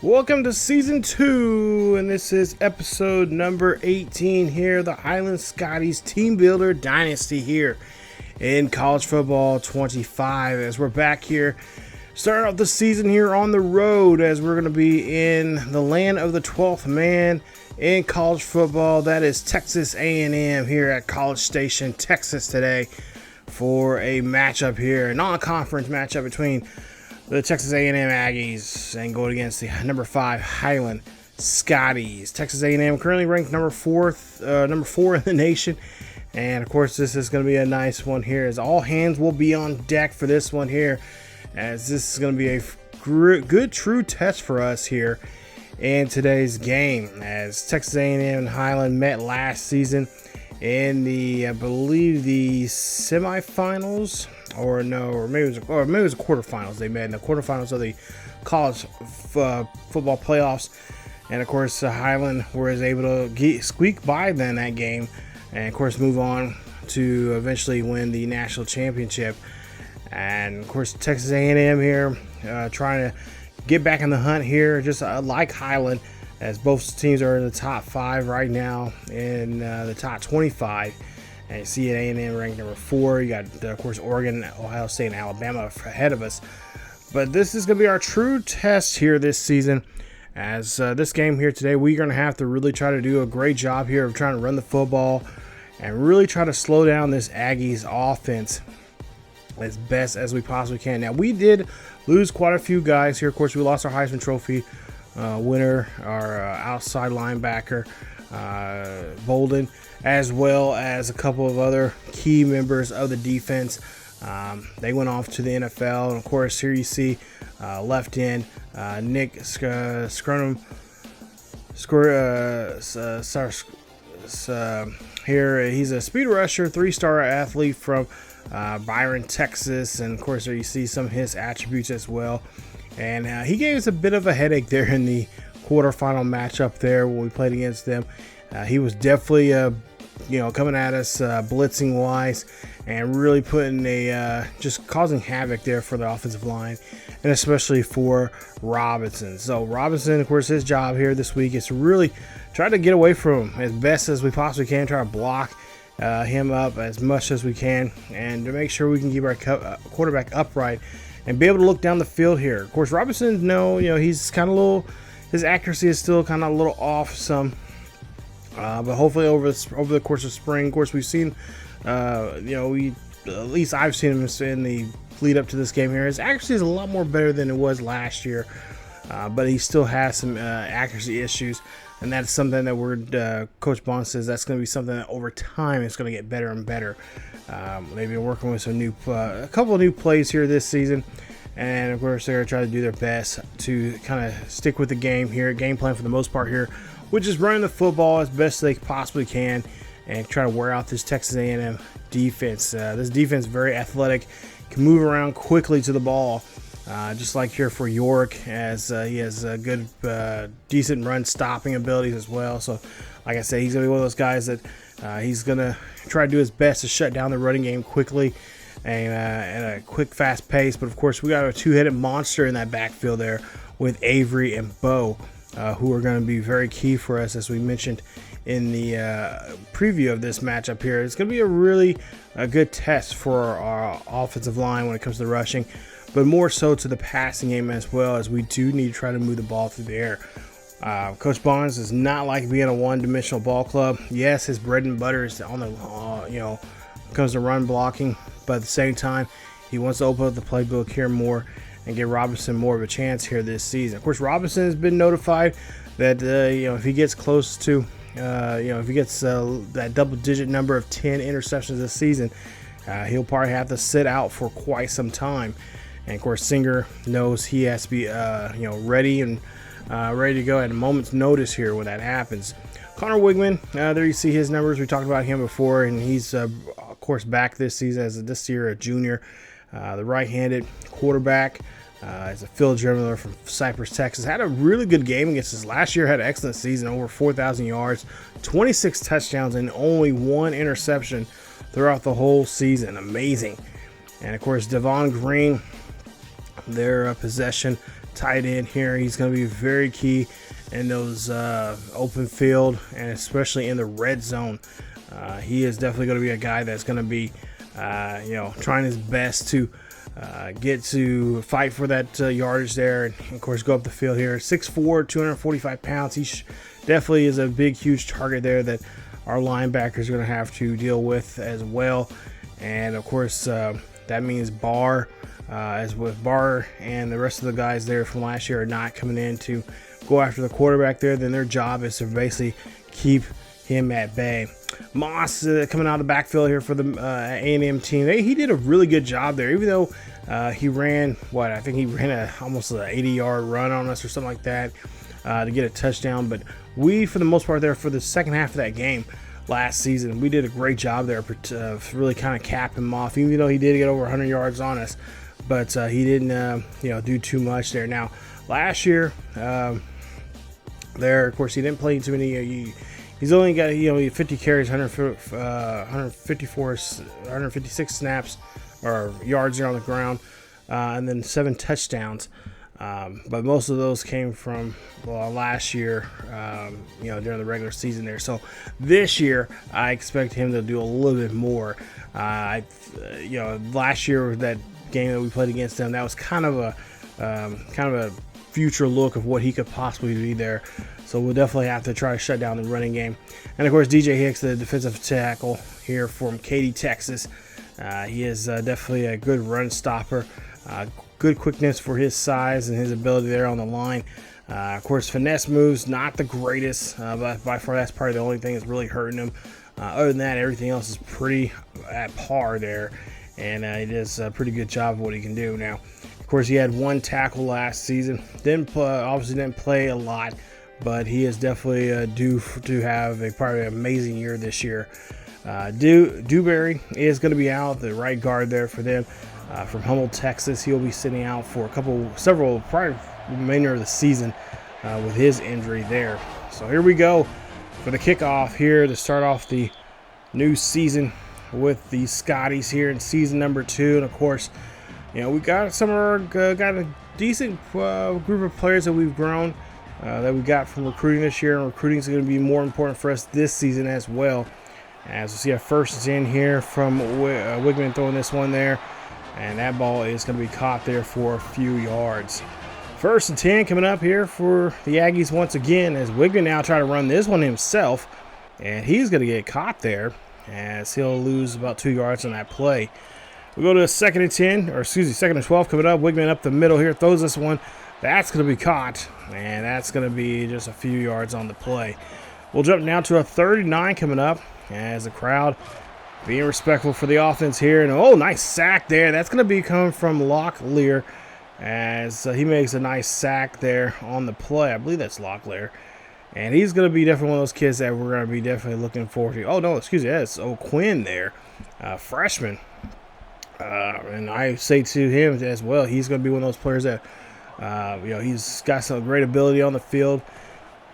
Welcome to season 2, and this is episode number 18 here, the Highland Scotties Teambuilder Dynasty here in college football 25, as we're back here starting off the season here on the road, as we're going to be in the land of the 12th man in college football. That is Texas A&M here at College Station, Texas today for a matchup here, a non-conference matchup between the Texas A&M Aggies and going against the number 5 Highland Scotties. Texas A&M currently ranked number 4 in the nation, and of course this is going to be a nice one here, as all hands will be on deck for this one here, as this is going to be a good true test for us here in today's game, as Texas A&M and Highland met last season in the, I believe, the semifinals. Maybe it was the quarterfinals. They met in the quarterfinals of the college football playoffs, and of course Highland was able to squeak by then that game, and of course move on to eventually win the national championship. And of course Texas A&M here trying to get back in the hunt here, just like Highland, as both teams are in the top 5 right now in the top 25. And you see A&M ranked number 4. You got, of course, Oregon, Ohio State, and Alabama ahead of us. But this is going to be our true test here this season. As this game here today, we're going to have to really try to do a great job here of trying to run the football and really try to slow down this Aggies offense as best as we possibly can. Now, we did lose quite a few guys here. Of course, we lost our Heisman Trophy winner, our outside linebacker, Bolden, as well as a couple of other key members of the defense. They went off to the NFL, and of course here you see left end Nick Scrunham here. He's a speed rusher, 3-star athlete from Byron, Texas, and of course there you see some of his attributes as well. And he gave us a bit of a headache there in the quarterfinal matchup there when we played against them. He was definitely coming at us blitzing wise, and really putting just causing havoc there for the offensive line, and especially for Robinson. So Robinson, of course, his job here this week is to really try to get away from him as best as we possibly can, try to block him up as much as we can, and to make sure we can keep our quarterback upright and be able to look down the field here. Of course, Robinson, he's kind of his accuracy is still kind of a little off some. But hopefully over the course of spring, of course, we've seen, at least I've seen him in the lead up to this game here. His accuracy is a lot more better than it was last year, but he still has some accuracy issues, and that's something that Coach Bond says that's going to be something that over time is going to get better and better. They've been working with a couple of new plays here this season, and of course they're going to try to do their best to kind of stick with the game plan for the most part here, which is running the football as best they possibly can and try to wear out this Texas A&M defense. This defense is very athletic, can move around quickly to the ball, just like here for York, as he has good, decent run stopping abilities as well. So, like I said, he's going to be one of those guys that he's going to try to do his best to shut down the running game quickly and at a quick, fast pace. But, of course, we got a two-headed monster in that backfield there with Avery and Bowe, who are going to be very key for us, as we mentioned in the preview of this matchup here. It's going to be a really good test for our offensive line when it comes to rushing, but more so to the passing game as well, as we do need to try to move the ball through the air. Coach Bonds does not like being a one-dimensional ball club. Yes, his bread and butter is on the, comes to run blocking, but at the same time, he wants to open up the playbook here more and give Robinson more of a chance here this season. Of course, Robinson has been notified that if he gets close to, if he gets that double-digit number of 10 interceptions this season, he'll probably have to sit out for quite some time. And of course, Singer knows he has to be, ready to go at a moment's notice here when that happens. Connor Weigman, there you see his numbers. We talked about him before, and he's of course back this season this year a junior. The right-handed quarterback is a field dribbler from Cypress, Texas. Had a really good game against us last year. Had an excellent season, over 4,000 yards, 26 touchdowns, and only 1 interception throughout the whole season. Amazing. And of course, Devon Green, their possession tight end here. He's going to be very key in those open field, and especially in the red zone. He is definitely going to be a guy that's going to be, trying his best to get to fight for that yardage there, and of course go up the field here. 6'4", 245 pounds. He definitely is a big, huge target there that our linebackers are going to have to deal with as well. And of course, that means Barr, as with Barr and the rest of the guys there from last year are not coming in to go after the quarterback there, then their job is to basically keep him at bay. Moss coming out of the backfield here for the A&M team. He did a really good job there, even though he ran, I think he ran almost an 80-yard run on us or something like that to get a touchdown. But we, for the most part there, for the second half of that game last season, we did a great job there to really kind of cap him off, even though he did get over 100 yards on us. But he didn't, do too much there. Now, last year, there, of course, he didn't play too many. He's only got 50 carries, 156 snaps or yards there on the ground, and then 7 touchdowns. But most of those came from last year, during the regular season there. So this year, I expect him to do a little bit more. Last year, that game that we played against them, that was kind of a future look of what he could possibly be there. So we'll definitely have to try to shut down the running game. And of course, DJ Hicks, the defensive tackle here from Katy, Texas. He is definitely a good run stopper. Good quickness for his size and his ability there on the line. Of course, finesse moves, not the greatest, but by far that's probably the only thing that's really hurting him. Other than that, everything else is pretty at par there. And he does a pretty good job of what he can do. Now, of course, he had 1 tackle last season. Obviously didn't play a lot, but he is definitely due to have probably an amazing year this year. Dewberry is going to be out, the right guard there for them from Hummel, Texas. He'll be sitting out for several, probably remainder of the season with his injury there. So here we go for the kickoff here to start off the new season with the Scotties here in season number 2. And of course, we got got a decent group of players that we've grown, that we got from recruiting this year, and recruiting is going to be more important for us this season as well. As we see, our first in here from Weigman throwing this one there, and that ball is going to be caught there for a few yards. 1st and 10 coming up here for the Aggies once again, as Weigman now try to run this one himself, and he's going to get caught there as he'll lose about 2 yards on that play. We go to 2nd and 10, or excuse me, 2nd and 12 coming up. Weigman up the middle here, throws this one. That's going to be caught, and that's going to be just a few yards on the play. We'll jump now to a 3rd and 9 coming up as the crowd being respectful for the offense here. And nice sack there. That's going to be coming from Locklear as he makes a nice sack there on the play. I believe that's Locklear. And he's going to be definitely one of those kids that we're going to be definitely looking forward to. Oh, no, excuse me. That's O'Quinn there, freshman. And I say to him as well, he's going to be one of those players that, he's got some great ability on the field.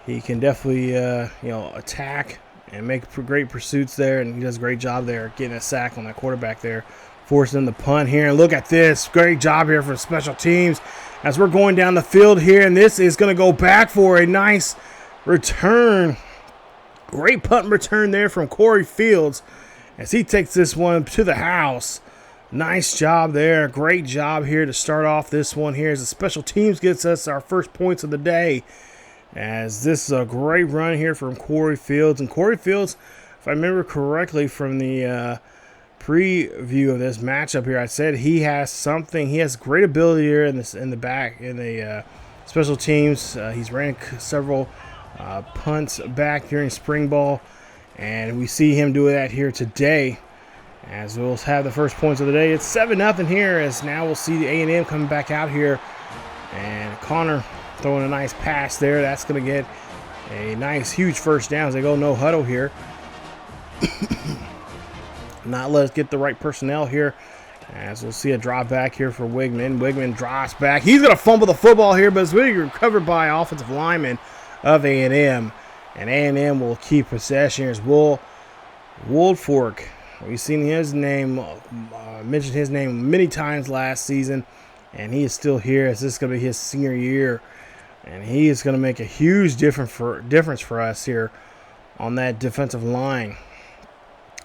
He can definitely, attack and make great pursuits there, and he does a great job there getting a sack on that quarterback there, forcing him to punt here. And look at this. Great job here for special teams as we're going down the field here, and this is going to go back for a nice return. Great punt return there from Corey Fields as he takes this one to the house. Nice job there. Great job here to start off this one here as the special teams gets us our first points of the day. As this is a great run here from Corey Fields. And Corey Fields, if I remember correctly from the preview of this matchup here, I said he has something. He has great ability here in the special teams. He's ran several punts back during spring ball, and we see him do that here today. As we'll have the first points of the day. It's 7-0 here, as now we'll see the A&M coming back out here, and Connor throwing a nice pass there. That's going to get a nice, huge first down as they go no huddle here. Not let us get the right personnel here, as we'll see a drop back here for Weigman. Weigman drops back. He's going to fumble the football here, but it's really recovered by offensive lineman of A&M. And A&M will keep possession. Here's Woldfork. We've seen his name, mentioned his name many times last season. and he is still here as this is going to be his senior year, and he is going to make a huge difference for us here on that defensive line.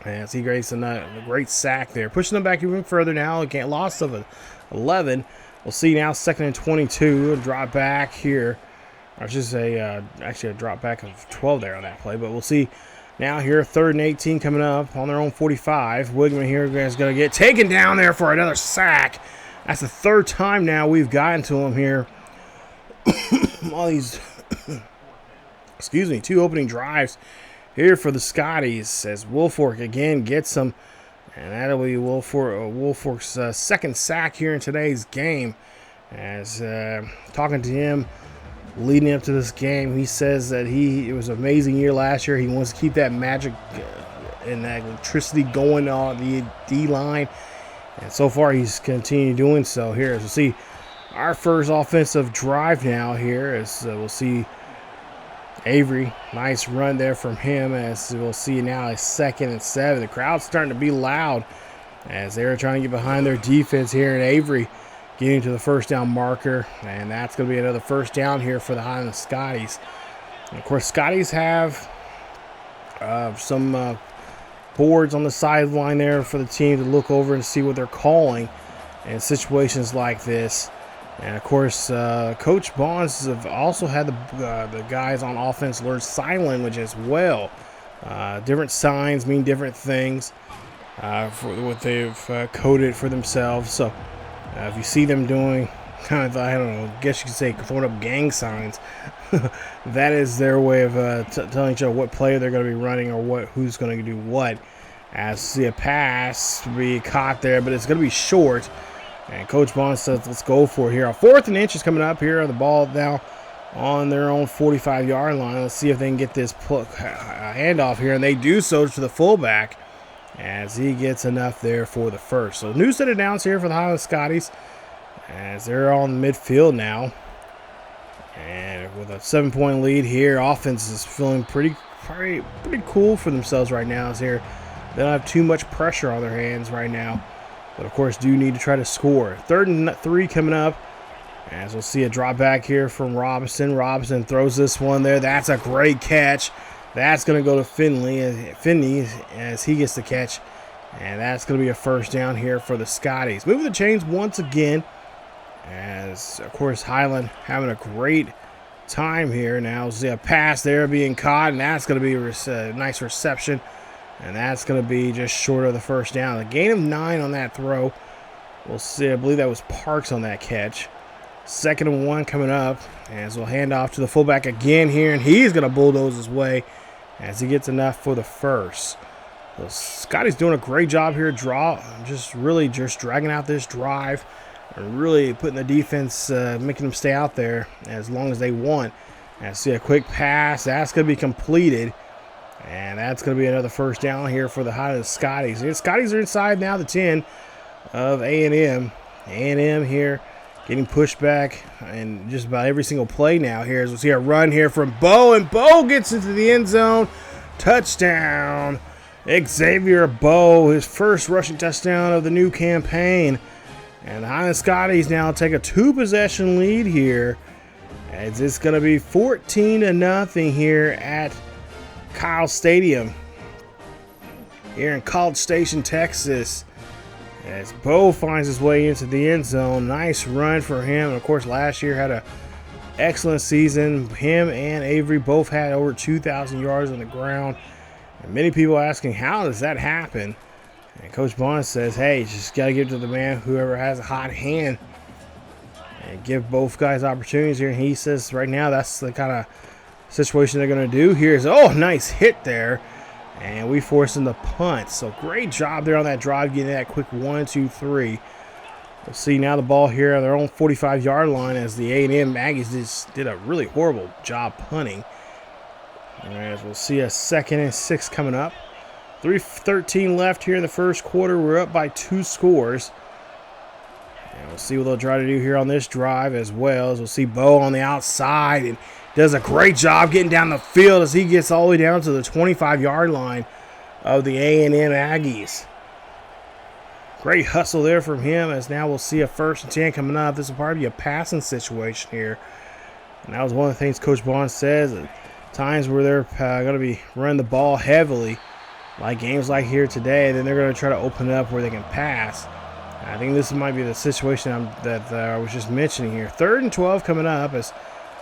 As he gets a great sack there, pushing them back even further now. Again, loss of 11. We'll see now 2nd and 22. A drop back here. I should say actually a drop back of 12 there on that play. But we'll see now here 3rd and 18 coming up on their own 45. Weigman here is going to get taken down there for another sack. That's the 3rd time now we've gotten to him here. All these, excuse me, 2 opening drives here for the Scotties as Woolfolk again gets them. And that'll be Woolfolk's 2nd sack here in today's game. As talking to him leading up to this game, he says that it was an amazing year last year. He wants to keep that magic and that electricity going on the D-line. And so far, he's continued doing so here. As we'll see our first offensive drive now here, as we'll see Avery, nice run there from him, as we'll see now a 2nd and 7. The crowd's starting to be loud as they're trying to get behind their defense here, and Avery getting to the 1st down marker, and that's going to be another 1st down here for the Highland Scotties. And of course, Scotties have some boards on the sideline there for the team to look over and see what they're calling in situations like this. And of course, Coach Bonds have also had the guys on offense learn sign language as well. Different signs mean different things for what they've coded for themselves. So if you see them doing kind of, I don't know, I guess you could say throwing up gang signs, that is their way of telling each other what player they're going to be running or who's going to do what. As see a pass be caught there, but it's going to be short. And Coach Bond says, let's go for it here. A 4th and inch is coming up here. The ball now on their own 45-yard line. Let's see if they can get this handoff here. And they do so to the fullback as he gets enough there for the 1st. So new set of downs here for the Highland Scotties as they're on the midfield now. And with a 7-point lead here, offense is feeling pretty cool for themselves right now. As here, they don't have too much pressure on their hands right now. But, of course, do need to try to score. 3rd and 3 coming up. As we'll see a drop back here from Robinson. Robinson throws this one there. That's a great catch. That's going to go to Finney as he gets the catch. And that's going to be a 1st down here for the Scotties. Moving the chains once again. As, of course, Highland having a great time here. Now we'll see a pass there being caught. And that's going to be a nice reception. And that's going to be just short of the 1st down. A gain of 9 on that throw. We'll see. I believe that was Parks on that catch. 2nd and 1 coming up. As we'll hand off to the fullback again here. And he's going to bulldoze his way as he gets enough for the 1st. So Scotty's doing a great job here. Just dragging out this drive. And really putting the defense, making them stay out there as long as they want. And see a quick pass. That's going to be completed. And that's going to be another 1st down here for the Highland Scotties. The Scotties are inside now the 10 of A&M. A&M here getting pushed back and just about every single play now here. As we'll see a run here from Bowe, and Bowe gets into the end zone. Touchdown. Xavier Bowe, his 1st rushing touchdown of the new campaign. And the Highland Scotties now take a 2-possession lead here. As it's going to be 14-0 here at Kyle Stadium here in College Station, Texas, as Bowe finds his way into the end zone. Nice run for him. And of course, last year had an excellent season. Him and Avery both had over 2,000 yards on the ground. And many people asking, how does that happen? And Coach Bond says, hey, you just got to give it to the man, whoever has a hot hand, and give both guys opportunities here. And he says right now that's the kind of situation they're going to do. Here's, nice hit there. And we force him to punt. So great job there on that drive, getting that quick 1, 2, 3. We'll see now the ball here on their own 45-yard line as the A&M Aggies just did a really horrible job punting. As we'll see a 2nd and 6 coming up. 3:13 left here in the 1st quarter. We're up by 2 scores. And we'll see what they'll try to do here on this drive as well. As we'll see Bowe on the outside and does a great job getting down the field as he gets all the way down to the 25-yard line of the A&M Aggies. Great hustle there from him, as now we'll see a 1st and 10 coming up. This will probably be a passing situation here. And that was one of the things Coach Bond says, at times where they're going to be running the ball heavily, like games like here today, then they're going to try to open it up where they can pass. I think this might be the situation that I was just mentioning here. 3rd and 12 coming up, as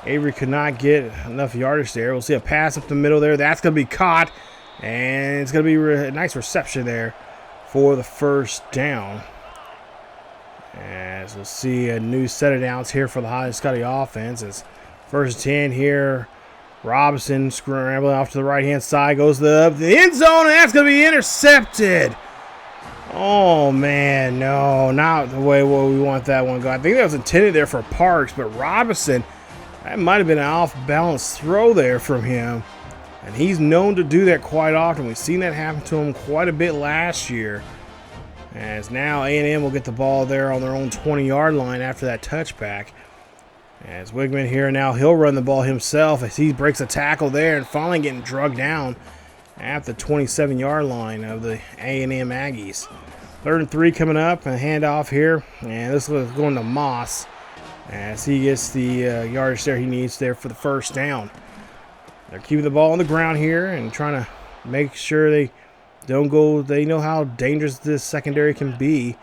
Avery could not get enough yardage there. We'll see a pass up the middle there. That's going to be caught, and it's going to be a nice reception there for the 1st down. As we'll see a new set of downs here for the Highland Scotty offense. It's 1st and 10 here. Robinson scrambling off to the right-hand side. Goes to the end zone, and that's going to be intercepted. Oh, man, no, not the way we want that one going. I think that was intended there for Parks, but Robinson, that might have been an off-balance throw there from him. And he's known to do that quite often. We've seen that happen to him quite a bit last year. As now A&M will get the ball there on their own 20-yard line after that touchback. As Weigman here now, he'll run the ball himself as he breaks a tackle there and finally getting drugged down at the 27-yard line of the A&M Aggies. 3rd and 3 coming up, and a handoff here. And this was going to Moss as he gets the yardage there he needs there for the 1st down. They're keeping the ball on the ground here and trying to make sure they don't go. They know how dangerous this secondary can be.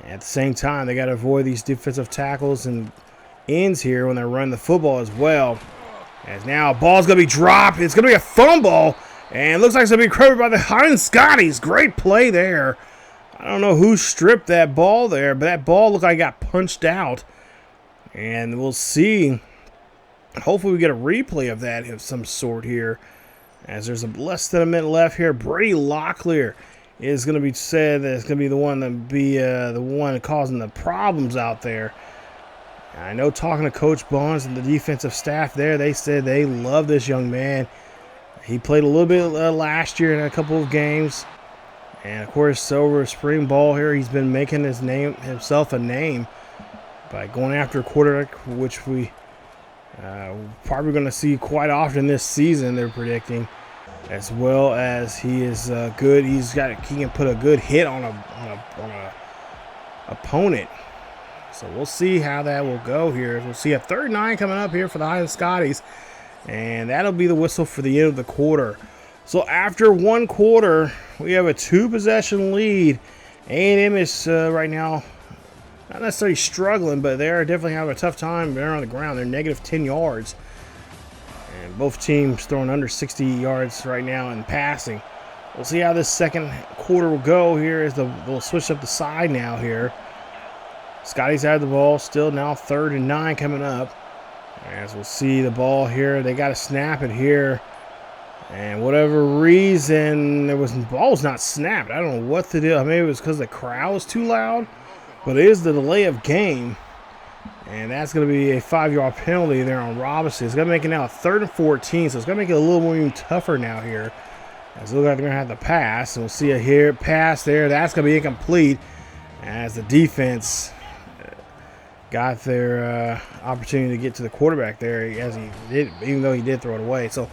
At the same time, they got to avoid these defensive tackles and ends here when they're running the football as well. As now a ball's going to be dropped. It's going to be a fumble. And it looks like it's going to be recovered by the Highland Scotties. Great play there. I don't know who stripped that ball there, but that ball looked like it got punched out. And we'll see. Hopefully we get a replay of that of some sort here, as there's less than a minute left here. Brady Locklear is going to be said that it's going to be the one that be the one causing the problems out there. I know talking to Coach Bonds and the defensive staff there, they said they love this young man. He played a little bit last year in a couple of games, and of course over spring ball here, he's been making himself a name by going after a quarterback, which we probably going to see quite often this season, they're predicting, as well as he is good. He can put a good hit on a opponent. So we'll see how that will go here. We'll see a 3rd and 9 coming up here for the Highland Scotties, and that'll be the whistle for the end of the quarter. So after 1 quarter, we have a 2-possession lead. A&M is right now not necessarily struggling, but they're definitely having a tough time. They're on the ground. They're negative 10 yards. And both teams throwing under 60 yards right now in passing. We'll see how this 2nd quarter will go here as we'll switch up the side now here. Scotty's had the ball still now, 3rd and 9 coming up. As we'll see the ball here. They got to snap it here. And whatever reason, the ball was not snapped. I don't know what to do. Maybe it was because the crowd was too loud. But it is the delay of game, and that's going to be a 5-yard penalty there on Robinson. It's going to make it now a 3rd and 14, so it's going to make it a little more even tougher now here. As it looks like they're going to have to pass, and we'll see a pass there. That's going to be incomplete as the defense got their opportunity to get to the quarterback there, as he did, even though he did throw it away. So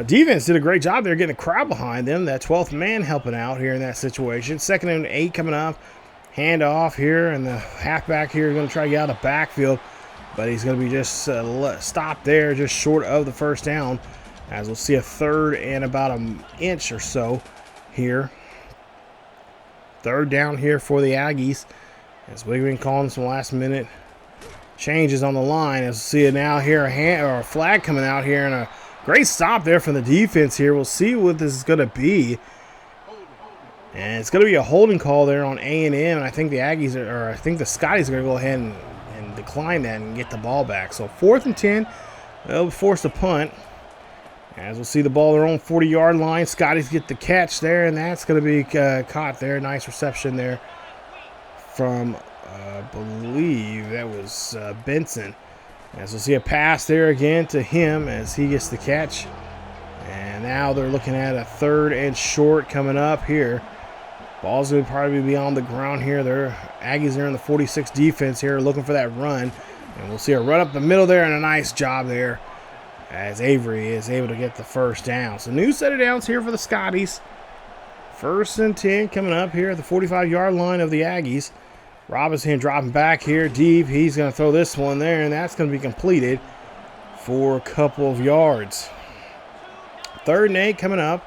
defense did a great job there getting the crowd behind them. That 12th man helping out here in that situation. 2nd and 8 coming up. Hand off here, and the halfback here is going to try to get out of the backfield, but he's going to be just stopped there, just short of the 1st down, as we'll see a 3rd and about an inch or so here. 3rd down here for the Aggies, as Weigman calling some last-minute changes on the line. As we'll see it now here, a flag coming out here, and a great stop there from the defense here. We'll see what this is going to be. And it's going to be a holding call there on A&M, and I think the Aggies I think the Scotties are going to go ahead and decline that and get the ball back. So 4th and 10, they'll force a punt. As we'll see the ball their own 40-yard line. Scotties get the catch there, and that's going to be caught there. Nice reception there from, I believe that was Benson. As we'll see a pass there again to him as he gets the catch. And now they're looking at a 3rd and short coming up here. Ball's going to probably be on the ground here. Aggies are in the 46 defense here looking for that run. And we'll see a run up the middle there, and a nice job there as Avery is able to get the 1st down. So new set of downs here for the Scotties. First and 10 coming up here at the 45-yard line of the Aggies. Robinson dropping back here deep. He's going to throw this one there, and that's going to be completed for a couple of yards. 3rd and 8 coming up.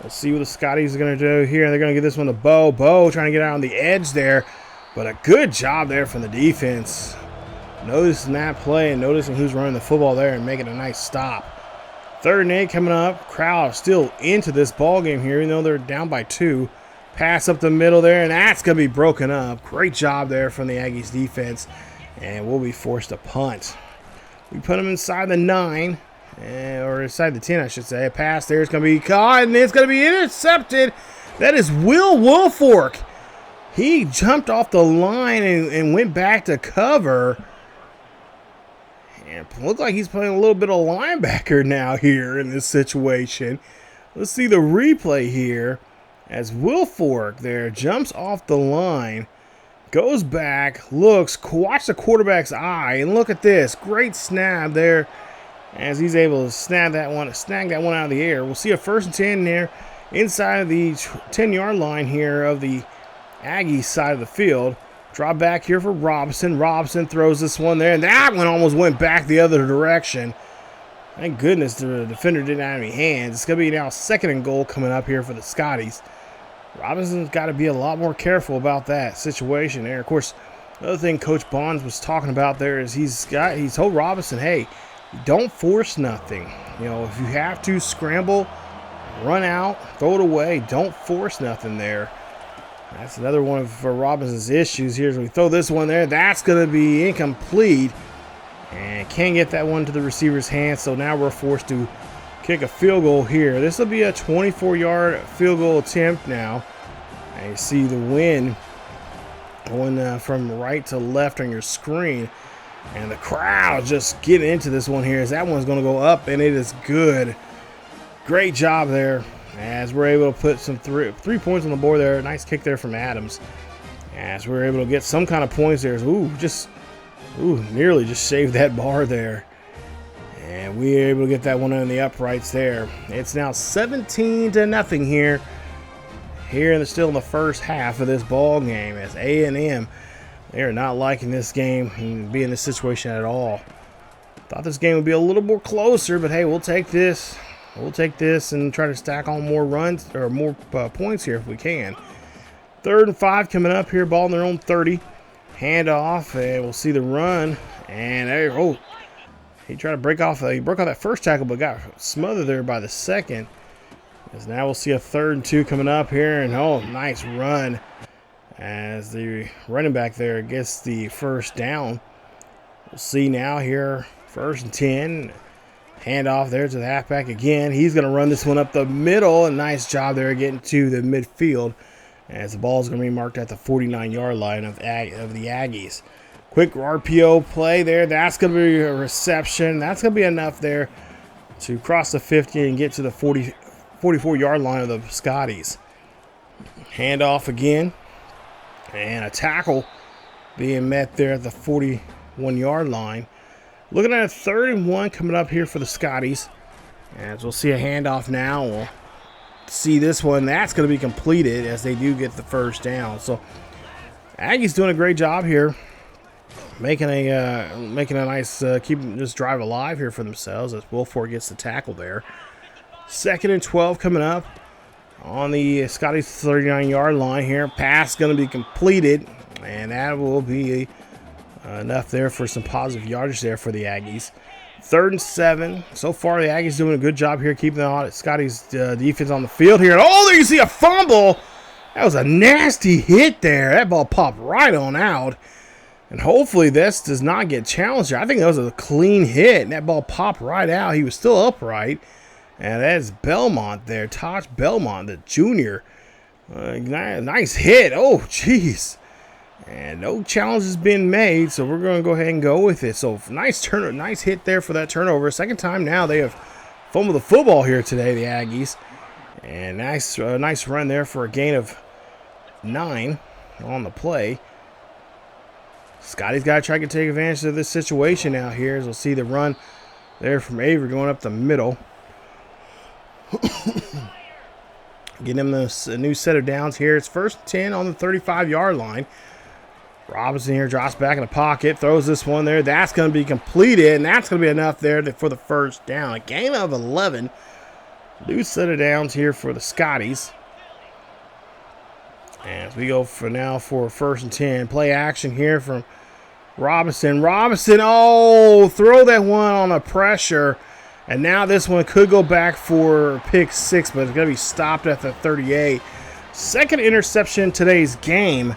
Let's see what the Scotties are going to do here. They're going to give this one to Bowe. Bowe trying to get out on the edge there, but a good job there from the defense. Noticing that play and noticing who's running the football there and making a nice stop. 3rd and 8 coming up. Crowd still into this ball game here, even though they're down by 2. Pass up the middle there, and that's going to be broken up. Great job there from the Aggies defense, and we'll be forced to punt. We put them inside the 9, or inside the 10, I should say. A pass there is going to be caught, and it's going to be intercepted. That is Will Woolfork. He jumped off the line and went back to cover. And it looks like he's playing a little bit of linebacker now here in this situation. Let's see the replay here as Woolfork there jumps off the line, goes back, looks, watch the quarterback's eye, and look at this. Great snap there as he's able to snag that one out of the air. We'll see a 1st and 10 there inside of the 10-yard line here of the Aggies side of the field. Drop back here for Robinson. Robinson throws this one there, and that one almost went back the other direction. Thank goodness the defender didn't have any hands. It's going to be now 2nd and goal coming up here for the Scotties. Robinson's got to be a lot more careful about that situation there. Of course, the other thing Coach Bonds was talking about there is he's told Robinson, hey, don't force nothing. You know, if you have to scramble, run out, throw it away, don't force nothing there. That's another one of Robinson's issues here. As we throw this one there, that's going to be incomplete. And can't get that one to the receiver's hands, so now we're forced to kick a field goal here. This will be a 24-yard field goal attempt now. And you see the wind going from right to left on your screen. And the crowd just getting into this one here as that one's going to go up, and it is good. Great job there as we're able to put some three points on the board there. Nice kick there from Adams as we're able to get some kind of points there. Nearly just shaved that bar there. And we were able to get that one in the uprights there. It's now 17-0 here. Still in the first half of this ball game as A&M, they are not liking this game and be in this situation at all. Thought this game would be a little more closer, but hey, we'll take this. We'll take this and try to stack on more runs or more points here if we can. 3rd and 5 coming up here. Ball in their own 30. Hand off, and we'll see the run. And there, he tried to break off. He broke off that first tackle, but got smothered there by the second. As now we'll see a 3rd and 2 coming up here, and nice run as the running back there gets the first down. We'll see now here, 1st and 10. Hand off there to the halfback again. He's going to run this one up the middle, and nice job there getting to the midfield. As the ball is going to be marked at the 49-yard line of the Aggies. Quick RPO play there. That's going to be a reception. That's going to be enough there to cross the 50 and get to the 44-yard line of the Scotties. Hand off again. And a tackle being met there at the 41-yard line. Looking at a 3rd and 1 coming up here for the Scotties. As we'll see a handoff now. We'll see this one. That's going to be completed as they do get the first down. So Aggies doing a great job here, making a nice keeping this drive alive here for themselves as Woolfork gets the tackle there. 2nd and 12 coming up on the Scotties 39-yard line here. Pass going to be completed, and that will be enough there for some positive yardage there for the Aggies. 3rd and 7. So far, the Aggies doing a good job here keeping the Scotties defense on the field here. Oh, there you see a fumble. That was a nasty hit there. That ball popped right on out. And hopefully this does not get challenged here. I think that was a clean hit, and that ball popped right out. He was still upright. And that's Belmont there, Tosh Belmont, the junior. Nice hit. Oh, jeez. And no challenge has been made, so we're going to go ahead and go with it. So nice hit there for that turnover. 2nd time now they have fumbled the football here today, the Aggies. And nice run there for a gain of 9 on the play. Scotty's got to try to take advantage of this situation now here. As we'll see the run there from Avery going up the middle. Getting him a new set of downs here. It's 1st and 10 on the 35-yard line. Robinson here drops back in the pocket, throws this one there. That's going to be completed, and that's going to be enough there for the 1st down. A gain of 11. New set of downs here for the Scotties. As we go for 1st and 10. Play action here from Robinson. Robinson, oh, throw that one on a pressure. And now this one could go back for pick 6, but it's going to be stopped at the 38. Second interception in today's game.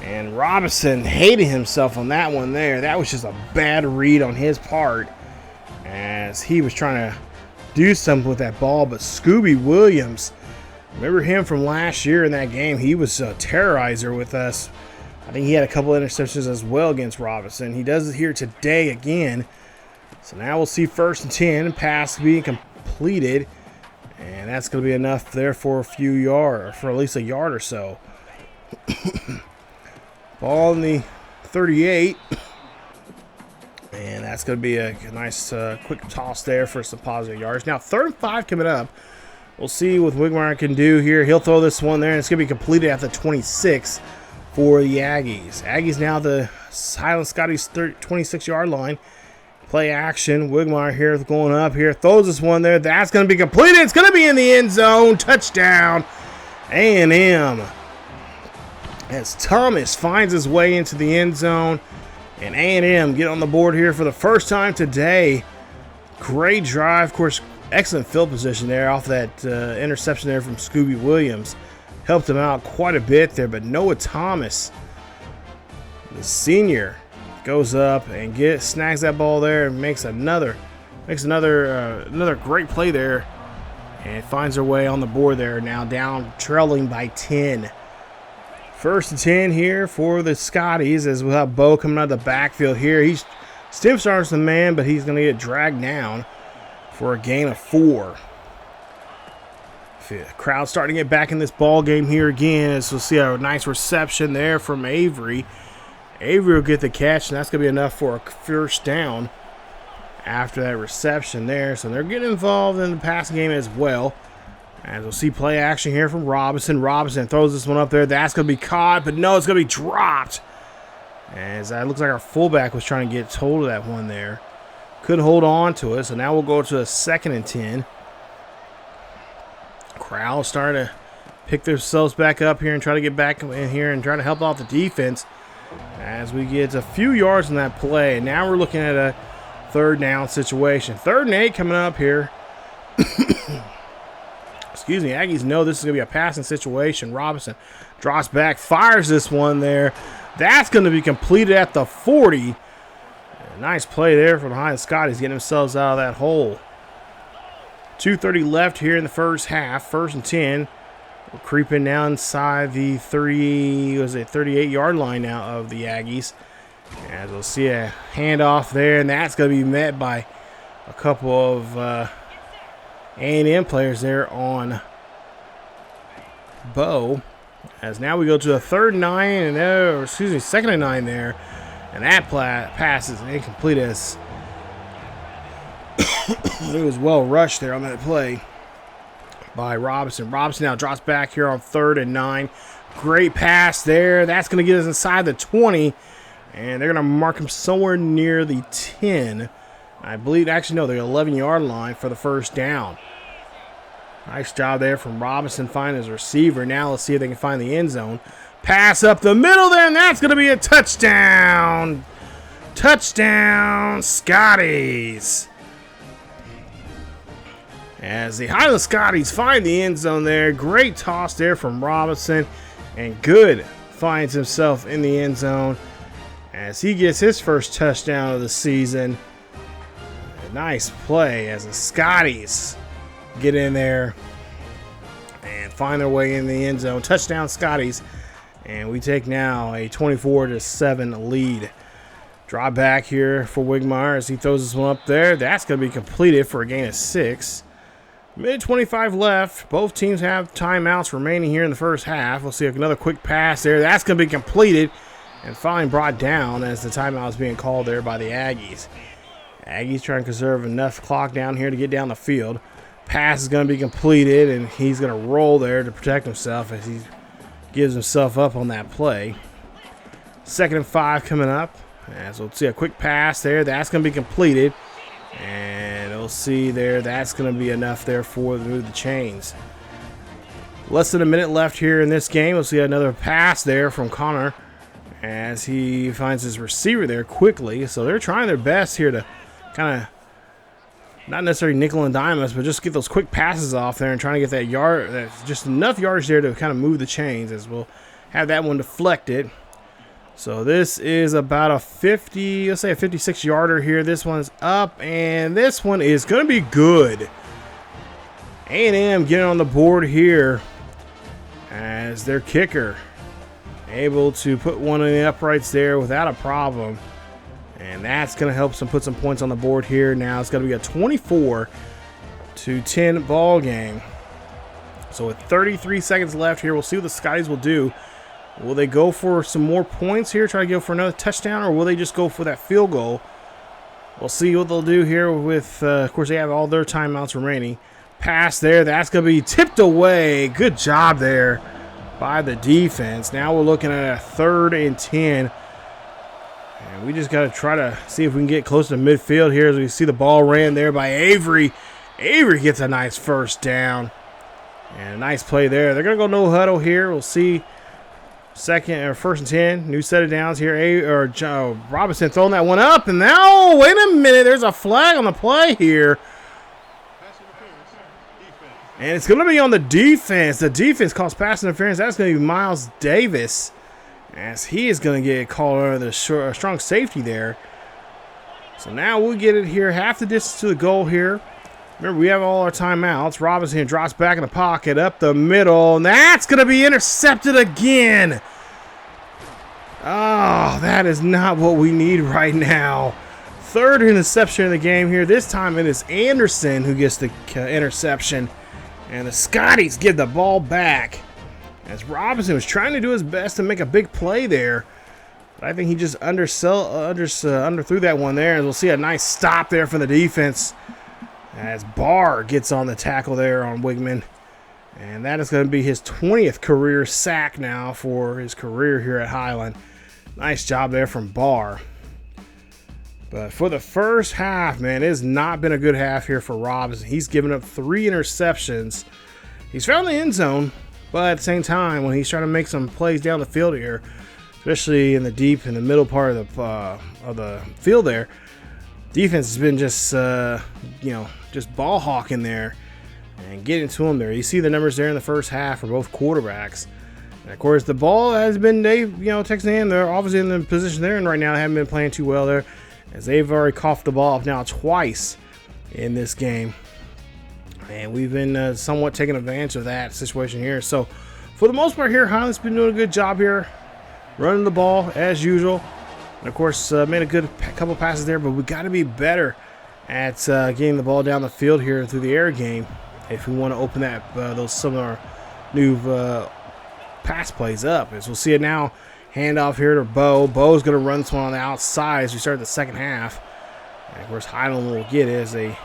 And Robinson hated himself on that one there. That was just a bad read on his part as he was trying to do something with that ball. But Scooby Williams, remember him from last year in that game? He was a terrorizer with us. I think he had a couple interceptions as well against Robinson. He does it here today again. So now we'll see 1st and 10. Pass being completed. And that's going to be enough there for a few yards, for at least a yard or so. Ball in the 38. And that's going to be a nice quick toss there for some positive yards. Now 3rd and 5 coming up. We'll see what Weigman can do here. He'll throw this one there, and it's going to be completed at the 26 for the Aggies. Aggies now the Highland Scotties 26-yard line. Play action. Weigman here going up here. Throws this one there. That's going to be completed. It's going to be in the end zone. Touchdown. A&M. As Thomas finds his way into the end zone. And A&M get on the board here for the first time today. Great drive. Of course, excellent field position there off that interception there from Scooby Williams. Helped him out quite a bit there. But Noah Thomas, the senior, goes up and snags that ball there and makes another great play there. And finds her way on the board there. Now down, trailing by 10. 1st and 10 here for the Scotties as we'll have Bowe coming out of the backfield here. He's stiff starts the man, but he's going to get dragged down for a gain of 4. The crowd starting to get back in this ball game here again as we'll see a nice reception there from Avery. Avery will get the catch, and that's going to be enough for a 1st down after that reception there. So they're getting involved in the passing game as well. As we'll see play action here from Robinson. Robinson throws this one up there. That's going to be caught, but no, it's going to be dropped. As that looks like our fullback was trying to get hold of that one there. Couldn't hold on to it, so now we'll go to a 2nd and 10. Crowd starting to pick themselves back up here and try to get back in here and try to help out the defense as we get a few yards in that play. Now we're looking at a 3rd down situation. 3rd and 8 coming up here. Excuse me, Aggies know this is going to be a passing situation. Robinson drops back, fires this one there. That's going to be completed at the 40. A nice play there from the Highland Scotties getting themselves out of that hole. 2:30 left here in the first half. 1st and 10. We're creeping down inside the 38-yard line now of the Aggies. As we'll see a handoff there, and that's going to be met by a couple of A&M players there on Bowe. As now we go to a 3rd and 9, and 2nd and 9 there. And that pass is incomplete as it was well rushed there on that play by Robinson. Robinson now drops back here on 3rd and 9. Great pass there. That's going to get us inside the 20. And they're going to mark him somewhere near the 10. I believe, actually, no, the 11-yard line for the 1st down. Nice job there from Robinson finding his receiver. Now let's see if they can find the end zone. Pass up the middle there, and that's going to be a touchdown. Touchdown, Scotties. As the Highland Scotties find the end zone there. Great toss there from Robinson. And Good finds himself in the end zone as he gets his first touchdown of the season. A nice play as the Scotties get in there and find their way in the end zone. Touchdown, Scotties. And we take now a 24-7 lead. Draw back here for Weigman as he throws this one up there. That's going to be completed for a gain of 6. Mid-25 left. Both teams have timeouts remaining here in the first half. We'll see another quick pass there. That's going to be completed and finally brought down as the timeout is being called there by the Aggies. Aggies trying to conserve enough clock down here to get down the field. pass is going to be completed, and he's going to roll there to protect himself as he gives himself up on that play. 2nd and 5 coming up. As we'll see a quick pass there. That's going to be completed. And we'll see there. That's going to be enough there for the move the chains. Less than a minute left here in this game. We'll see another pass there from Connor as he finds his receiver there quickly. So they're trying their best here to kind of not necessarily nickel and dime us, but just get those quick passes off there and trying to get that yard, that's just enough yardage there to kind of move the chains, as we'll have that one deflected. So this is about a 50, let's say a 56-yarder here. This one's up, and this one is going to be good. A&M getting on the board here as their kicker, able to put one in the uprights there without a problem. And that's going to help put some points on the board here. Now it's going to be a 24-10 ball game. So with 33 seconds left here, we'll see what the Scotties will do. Will they go for some more points here, try to go for another touchdown, or will they just go for that field goal? We'll see what they'll do here with, of course, they have all their timeouts remaining. Pass there, that's going to be tipped away. Good job there by the defense. Now we're looking at a 3rd and 10. And we just got to try to see if we can get close to midfield here as we see the ball ran there by Avery. Avery gets a nice first down. And a nice play there. They're going to go no huddle here. We'll see 1st and 10. New set of downs here. Robinson throwing that one up. And now, wait a minute. There's a flag on the play here. And it's going to be on the defense. The defense calls pass interference. That's going to be Miles Davis, as he is going to get called under the strong safety there. So now we'll get it here. Half the distance to the goal here. Remember, we have all our timeouts. Robinson drops back in the pocket, up the middle, and that's going to be intercepted again. Oh, that is not what we need right now. 3rd interception in the game here. This time it is Anderson who gets the interception, and the Scotties give the ball back, as Robinson was trying to do his best to make a big play there. But I think he just underthrew that one there. And we'll see a nice stop there from the defense as Barr gets on the tackle there on Weigman. And that is going to be his 20th career sack now for his career here at Highland. Nice job there from Barr. But for the first half, man, it has not been a good half here for Robinson. He's given up 3 interceptions. He's found the end zone. But at the same time, when he's trying to make some plays down the field here, especially in the middle part of the field there, defense has been just just ball hawking there and getting to him there. You see the numbers there in the first half for both quarterbacks. And of course, the ball has been Texas A&M. They're obviously in the position they're in right now. They haven't been playing too well there, as they've already coughed the ball up now twice in this game. And we've been somewhat taking advantage of that situation here. So, for the most part here, Highland's been doing a good job here, running the ball as usual. And, of course, made a good couple passes there, but we got to be better at getting the ball down the field here through the air game if we want to open that some of our new pass plays up. As we'll see it now, handoff here to Bowe. Bowe's going to run this one on the outside as we start the second half. And, of course, Highland will get it as they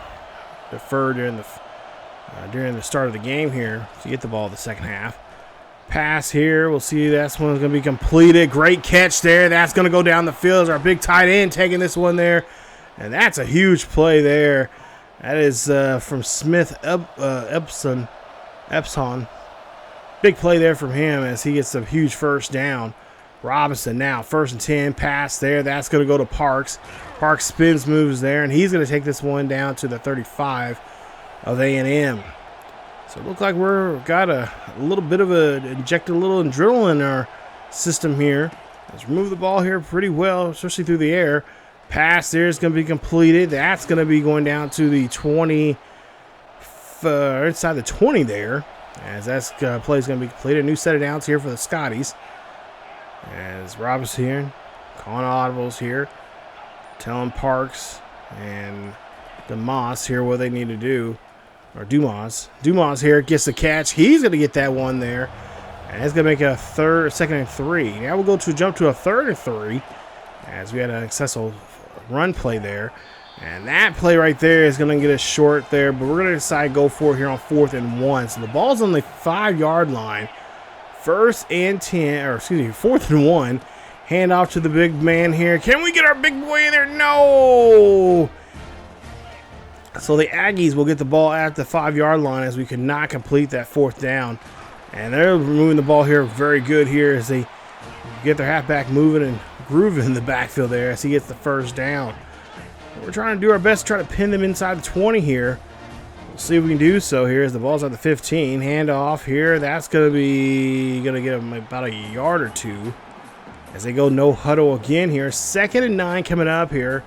defer during the start of the game here to get the ball in the second half. Pass here. We'll see that's one's going to be completed. Great catch there. That's going to go down the field as our big tight end taking this one there. And that's a huge play there. That is from Smith Epson. Big play there from him as he gets a huge first down. Robinson now 1st and 10. Pass there. That's going to go to Parks. Parks spins moves there, and he's going to take this one down to the 35 of A&M. So it looks like got a little bit of injected a little adrenaline in our system here. Let's remove the ball here pretty well, especially through the air. Pass there is going to be completed. That's going to be going down to the 20, inside the 20 there, as that play is going to be completed. A new set of downs here for the Scotties. As Robinson here, calling audibles here, telling Parks and DeMoss here what they need to do. Or Dumas. Dumas here gets the catch. He's going to get that one there. And it's going to make a 2nd and 3. Now we'll go to jump to a 3rd and 3 as we had an successful run play there. And that play right there is going to get us short there, but we're going to decide to go for it here on 4th and 1. So the ball's on the 5-yard line. 1st and 10, or excuse me, 4th and 1. Hand off to the big man here. Can we get our big boy in there? No! So the Aggies will get the ball at the 5-yard line as we could not complete that 4th down. And they're moving the ball here very good here as they get their halfback moving and grooving in the backfield there as he gets the 1st down. We're trying to do our best to try to pin them inside the 20 here. We'll see if we can do so here as the ball's at the 15. Hand off here. That's going to get them about a yard or two as they go no huddle again here. 2nd and 9 coming up here.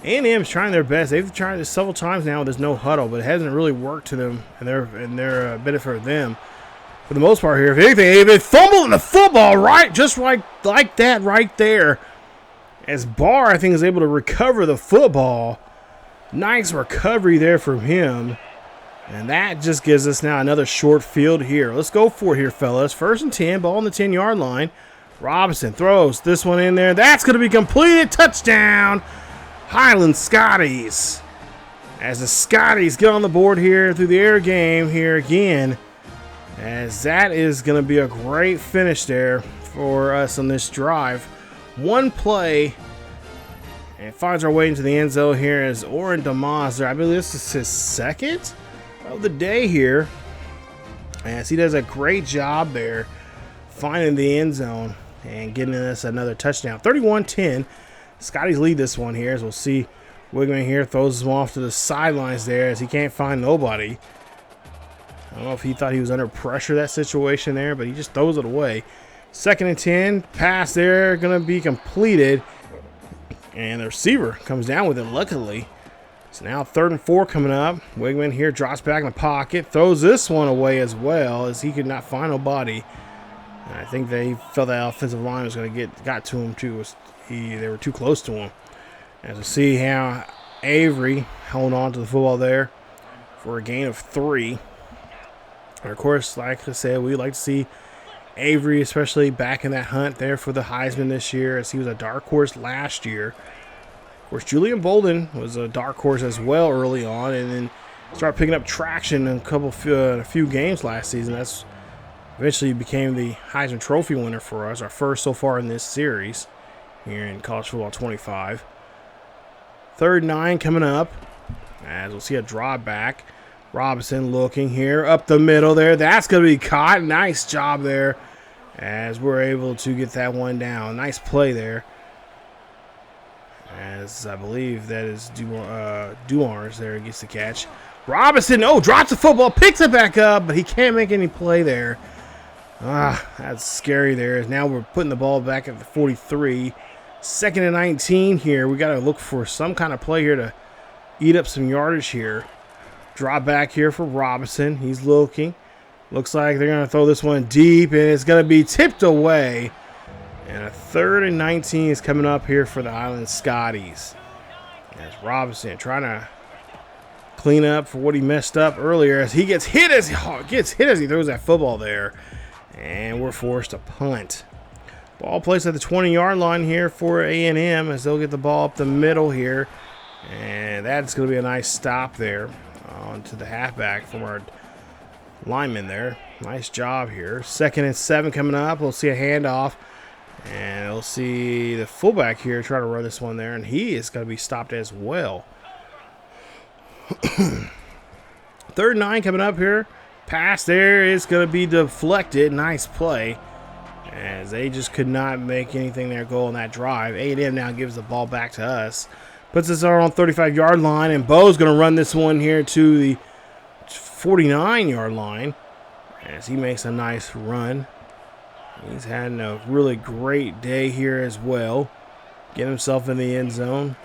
A&M's trying their best. They've tried this several times now with this no huddle, but it hasn't really worked to them and their benefit of them. For the most part here, if anything, they've fumbled the football just like that right there. As Barr, I think, is able to recover the football. Nice recovery there from him. And that just gives us now another short field here. Let's go for it here, fellas. 1st and 10, ball on the 10-yard line. Robinson throws this one in there. That's going to be completed. Touchdown, Highland Scotties. As the Scotties get on the board here through the air game here again. As that is going to be a great finish there for us on this drive. One play and finds our way into the end zone here as Oren Damazer. I believe this is his 2nd of the day here. As he does a great job there finding the end zone and getting us another touchdown. 31-10. Scotties lead this one here as we'll see Weigman here throws him off to the sidelines there as he can't find nobody. I don't know if he thought he was under pressure that situation there, but he just throws it away. 2nd and 10, pass there, going to be completed. And the receiver comes down with it, luckily. So now 3rd and 4 coming up. Weigman here drops back in the pocket, throws this one away as well as he could not find nobody. And I think they felt that offensive line was going to got to him too. They were too close to him. As we see how Avery held on to the football there for a gain of 3. And of course, like I said, we like to see Avery, especially back in that hunt there for the Heisman this year, as he was a dark horse last year. Of course, Julian Bolden was a dark horse as well early on, and then started picking up traction in a few games last season. That's eventually became the Heisman Trophy winner for us, our first so far in this series here in College Football 25. 3rd and 9 coming up, as we'll see a draw back. Robinson looking here up the middle there. That's going to be caught. Nice job there as we're able to get that one down. Nice play there. As I believe that is Duars there gets the catch. Robinson, drops the football, picks it back up, but he can't make any play there. That's scary there. Now we're putting the ball back at the 43. 2nd and 19 here. We got to look for some kind of play here to eat up some yardage here. Drop back here for Robinson. He's looking. Looks like they're going to throw this one deep, and it's going to be tipped away. And a 3rd and 19 is coming up here for the Highland Scotties. As Robinson trying to clean up for what he messed up earlier as he gets hit as he throws that football there. And we're forced to punt. Ball placed at the 20-yard line here for A&M as they'll get the ball up the middle here. And that's going to be a nice stop there onto the halfback from our lineman there. Nice job here. 2nd and 7 coming up. We'll see a handoff. And we'll see the fullback here try to run this one there. And he is going to be stopped as well. 3rd and 9 coming up here. Pass there is going to be deflected. Nice play. As they just could not make anything there go on that drive. A&M now gives the ball back to us. Puts us on 35-yard line. And Bowe's going to run this one here to the 49-yard line. As he makes a nice run. He's had a really great day here as well. Get himself in the end zone.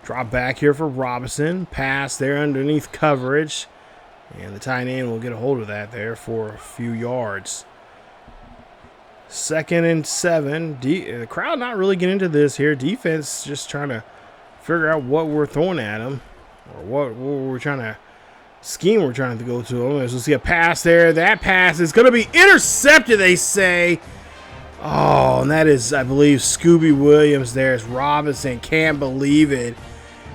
Drop back here for Robinson. Pass there underneath coverage. And the tight end will get a hold of that there for a few yards. 2nd and 7. The crowd not really getting into this here. Defense just trying to figure out what we're throwing at them. Or what we're trying to scheme we're trying to go to them. As we'll see a pass there. That pass is going to be intercepted, they say. Oh, and that is, I believe, Scooby Williams there as Robinson can't believe it.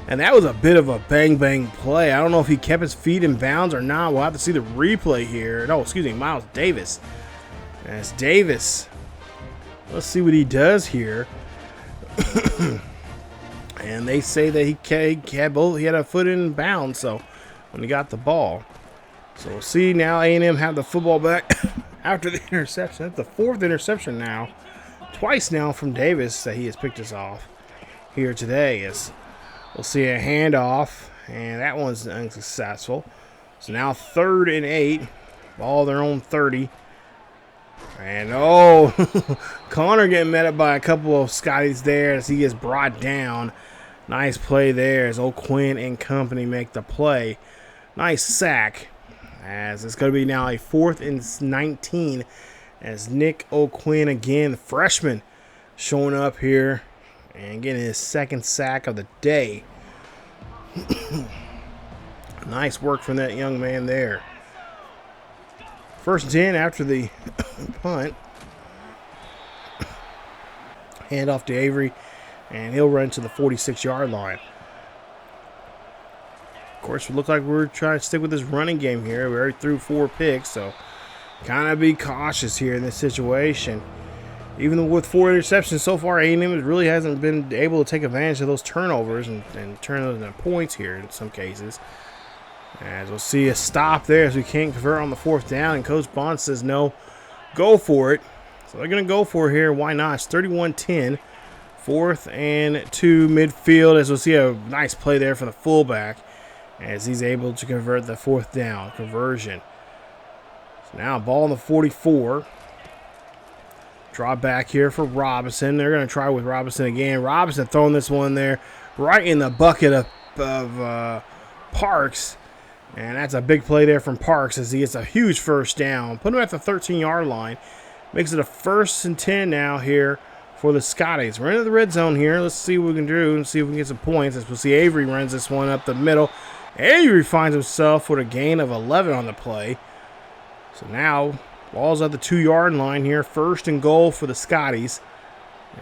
And that was a bit of a bang-bang play. I don't know if he kept his feet in bounds or not. We'll have to see the replay here. No, excuse me, Miles Davis. That's Davis. Let's see what he does here. And they say that he had a foot in bounds, so when he got the ball. So we'll see now. A&M have the football back after the interception. That's the fourth interception now. Twice now from Davis that he has picked us off here today. As we'll see a handoff, and that one's unsuccessful. So now 3rd and 8. Ball their own 30. And oh, Connor getting met up by a couple of Scotties there as he gets brought down. Nice play there as O'Quinn and company make the play. Nice sack. As it's going to be now a 4th and 19 as Nick O'Quinn again, the freshman, showing up here and getting his 2nd sack of the day. Nice work from that young man there. 1st and 10 after the punt. Hand off to Avery, and he'll run to the 46-yard line. Of course, it looks like we're trying to stick with this running game here. We already threw 4 picks, so kind of be cautious here in this situation. Even with 4 interceptions so far, A&M really hasn't been able to take advantage of those turnovers and turn those into points here in some cases. As we'll see a stop there as we can't convert on the 4th down, and Coach Bond says no, go for it. So they're going to go for it here. Why not? It's 31-10. 4th and 2 midfield, as we'll see a nice play there for the fullback as he's able to convert the 4th down conversion. So now ball on the 44. Draw back here for Robinson. They're going to try with Robinson again. Robinson throwing this one there right in the bucket of Parks. And that's a big play there from Parks as he gets a huge 1st down. Put him at the 13-yard line. Makes it a 1st and 10 now here for the Scotties. We're into the red zone here. Let's see what we can do and see if we can get some points. As we'll see Avery runs this one up the middle. Avery finds himself with a gain of 11 on the play. So now ball's at the 2-yard line here. 1st and goal for the Scotties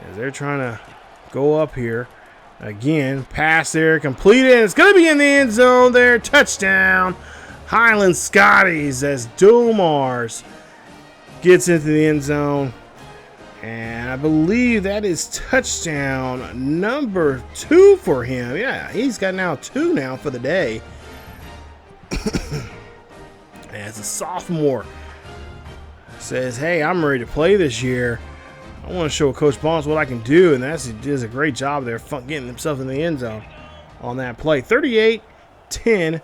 as they're trying to go up here. Again, pass there, completed. It's going to be in the end zone there. Touchdown, Highland Scotties, as Dumars gets into the end zone. And I believe that is touchdown number 2 for him. Yeah, he's got now 2 now for the day. As a sophomore says, hey, I'm ready to play this year. I want to show Coach Bonds what I can do, and he does a great job there getting himself in the end zone on that play. 38-10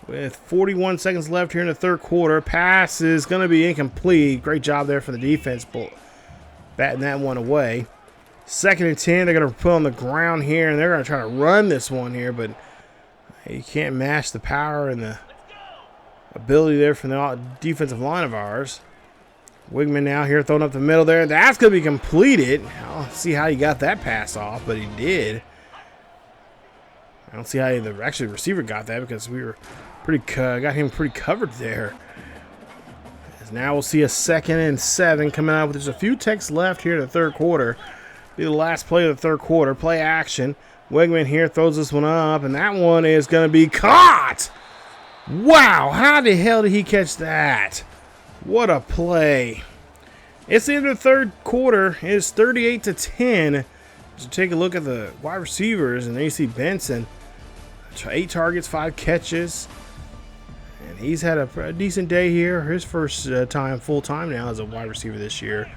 with 41 seconds left here in the 3rd quarter. Pass is going to be incomplete. Great job there for the defense, batting that one away. 2nd and 10, they're going to put on the ground here, and they're going to try to run this one here, but you can't match the power and the ability there from the defensive line of ours. Weigman now here throwing up the middle there. That's going to be completed. I'll see how he got that pass off, but he did. I don't see how the receiver got that because we were got him pretty covered there. As now we'll see a 2nd and 7 coming out. There's a few ticks left here in the 3rd quarter. Be the last play of the 3rd quarter. Play action. Weigman here throws this one up, and that one is going to be caught. Wow, how the hell did he catch that? What a play. It's the end of the 3rd quarter. It's 38-10. So take a look at the wide receivers, and there you see Benson. 8 targets, 5 catches. And he's had a decent day here. His first time full-time now as a wide receiver this year.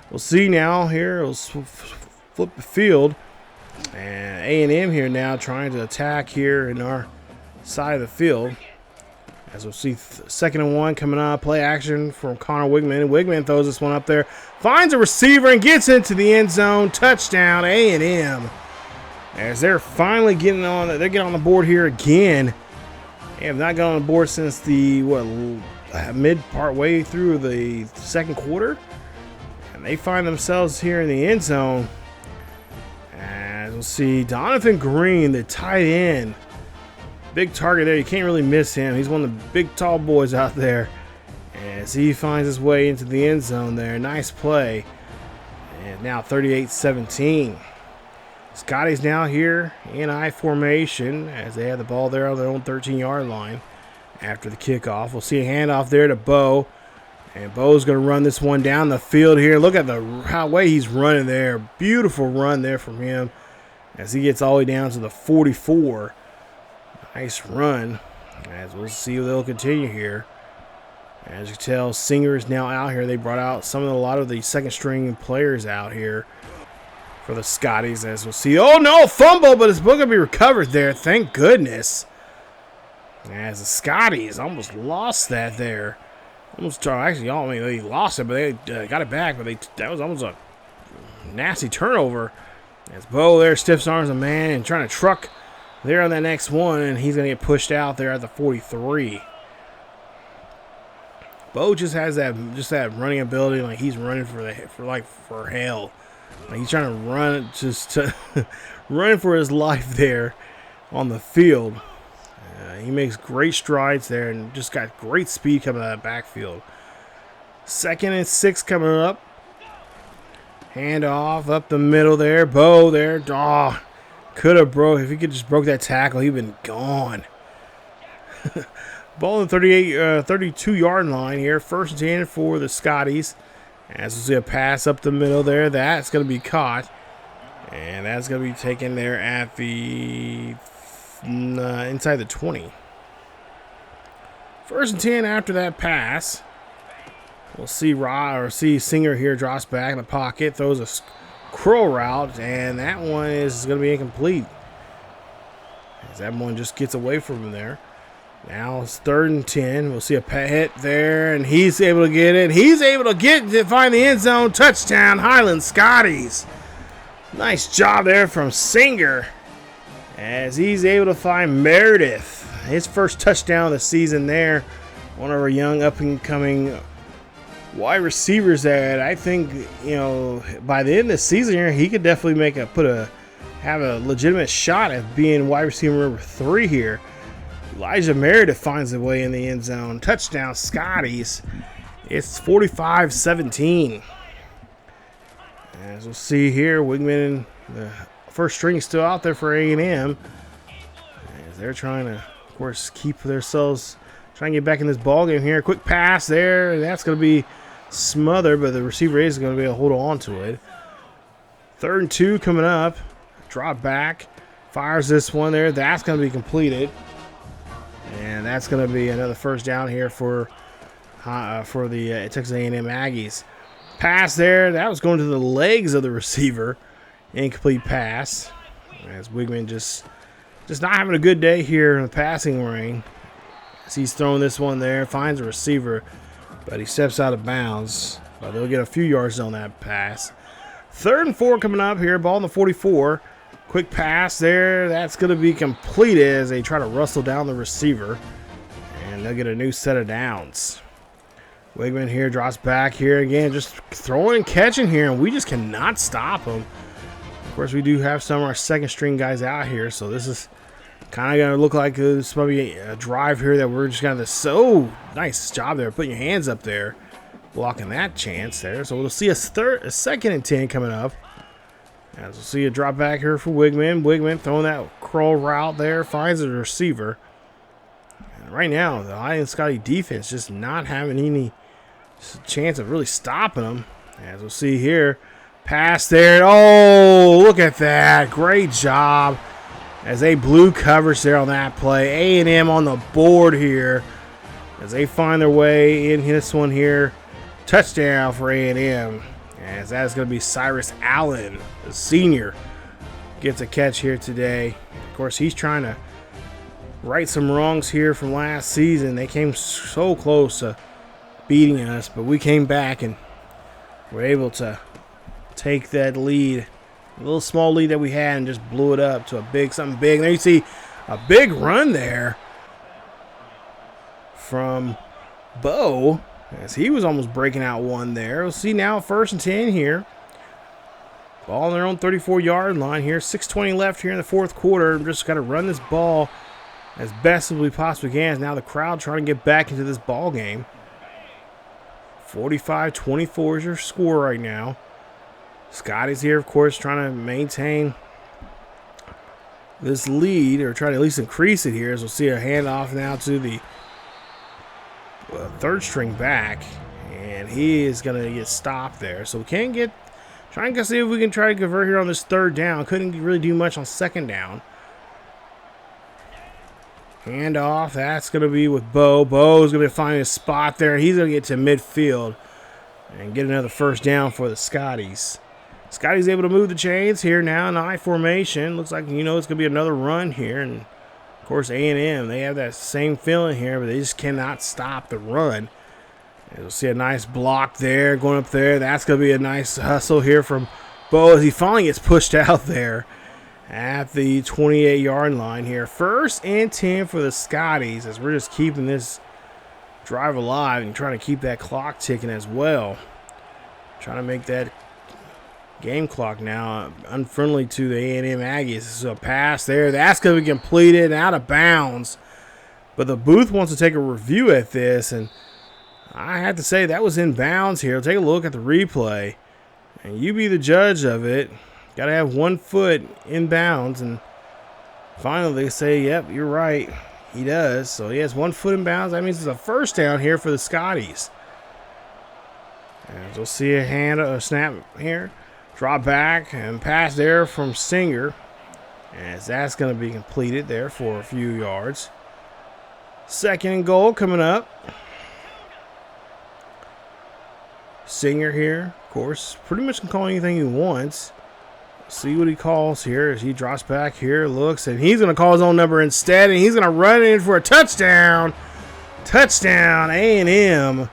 We'll see now here. We'll flip the field. And A&M here now trying to attack here in our side of the field. As we'll see 2nd and 1 coming up. Play action from Connor Weigman. Weigman throws this one up there. Finds a receiver and gets into the end zone. Touchdown A&M. As they're finally getting on. They're getting on the board here again. They have not gone on the board since the mid-part way through the 2nd quarter. And they find themselves here in the end zone. As we'll see Donovan Green, the tight end. Big target there. You can't really miss him. He's one of the big, tall boys out there. As he finds his way into the end zone there. Nice play. And now 38-17. Scotties now here in I formation as they have the ball there on their own 13-yard line after the kickoff. We'll see a handoff there to Bowe. And Bowe's going to run this one down the field here. Look at the way he's running there. Beautiful run there from him as he gets all the way down to the 44. Nice run. As we'll see, they'll continue here. As you can tell, Singer is now out here. They brought out a lot of the second-string players out here for the Scotties. As we'll see, oh no, fumble, but it's going to be recovered there. Thank goodness. As the Scotties almost lost that there. Actually, they lost it, but they got it back. But that was almost a nasty turnover. As Bowe there stiffs arms a man and trying to truck there on that next one, and he's going to get pushed out there at the 43. Bowe just has that running ability, like he's running for hell. Like he's trying to run, running for his life there on the field. He makes great strides there and just got great speed coming out of the backfield. 2nd and 6 coming up. Hand off up the middle there. Bowe there. Oh, could have broke. If he could just broke that tackle, he'd been gone. Ball on the 32-yard line here. 1st and 10 for the Scotties. As we see a pass up the middle there. That's going to be caught. And that's going to be taken there at the inside the 20. 1st and 10 after that pass. We'll see Singer here drops back in the pocket, throws a curl route, and that one is going to be incomplete. As that one just gets away from him there. Now it's 3rd and 10. We'll see a hit there, and he's able to get it. He's able to find the end zone. Touchdown, Highland Scotties. Nice job there from Singer, as he's able to find Meredith. His first touchdown of the season there. One of our young up-and-coming wide receivers that I think, by the end of the season here, he could definitely have a legitimate shot at being wide receiver number 3 here. Elijah Meredith finds a way in the end zone. Touchdown, Scotties. It's 45-17. As we'll see here, Weigman, the first string is still out there for A&M. As they're trying to, of course, keep themselves, trying to get back in this ball game here. Quick pass there. That's going to be smothered, but the receiver is going to be able to hold on to it. 3rd and 2 coming up. Drop back. Fires this one there. That's going to be completed. And that's going to be another first down here for the Texas A&M Aggies. Pass there. That was going to the legs of the receiver. Incomplete pass. As Weigman just not having a good day here in the passing ring. As he's throwing this one there. Finds a receiver, but he steps out of bounds. But they'll get a few yards on that pass. 3rd and 4 coming up here. Ball on the 44. Quick pass there. That's going to be completed as they try to rustle down the receiver. And they'll get a new set of downs. Weigman here drops back here again. Just throwing and catching here. And we just cannot stop him. Of course, we do have some of our second string guys out here. So this is kind of going to look like this might be a drive here that we're just going to. So nice job there. Putting your hands up there. Blocking that chance there. So we'll see a 2nd and 10 coming up. As we'll see a drop back here for Weigman. Weigman throwing that curl route there. Finds the receiver. And right now, the Highland Scottie defense just not having any chance of really stopping them. As we'll see here. Pass there. Oh, look at that. Great job. As they blew coverage there on that play. A&M on the board here. As they find their way in this one here. Touchdown for A&M. As that is going to be Cyrus Allen, the senior, gets a catch here today. Of course, he's trying to right some wrongs here from last season. They came so close to beating us, but we came back and were able to take that lead, a little small lead that we had, and just blew it up to something big. And there you see a big run there from Bowe, as he was almost breaking out one there. We'll see now 1st and 10 here. Ball on their own 34-yard line here. 6:20 left here in the 4th quarter. Just got to run this ball as best as we possibly can. Now the crowd trying to get back into this ball game. 45-24 is your score right now. Scotty's here, of course, trying to maintain this lead, or try to at least increase it here, as we'll see a handoff now to the third string back, and he is going to get stopped there. So we can't get, trying to see if we can try to convert here on this third down. Couldn't really do much on second down. Handoff, that's going to be with Bowe. Bowe's going to find a spot there. He's going to get to midfield and get another first down for the Scotties. Scotty's able to move the chains here now in I formation. Looks like, you know, it's going to be another run here. And, of course, A&M, they have that same feeling here, but they just cannot stop the run. And you'll see a nice block there going up there. That's going to be a nice hustle here from Bowe as he finally gets pushed out there at the 28-yard line here. 1st and 10 for the Scotties, as we're just keeping this drive alive and trying to keep that clock ticking as well. Trying to make that game clock now unfriendly to the A&M Aggies. This is a pass there. That's going to be completed out of bounds. But the booth wants to take a review at this, and I have to say that was in bounds here. Take a look at the replay, and you be the judge of it. Got to have 1 foot in bounds, and finally they say, yep, you're right. He does. So he has 1 foot in bounds. That means it's a first down here for the Scotties. And we'll see a snap here. Drop back and pass there from Singer, as that's going to be completed there for a few yards. 2nd and goal coming up. Singer here, of course, pretty much can call anything he wants. See what he calls here as he drops back here, looks, and he's going to call his own number instead, and he's going to run in for a touchdown. Touchdown, A&M.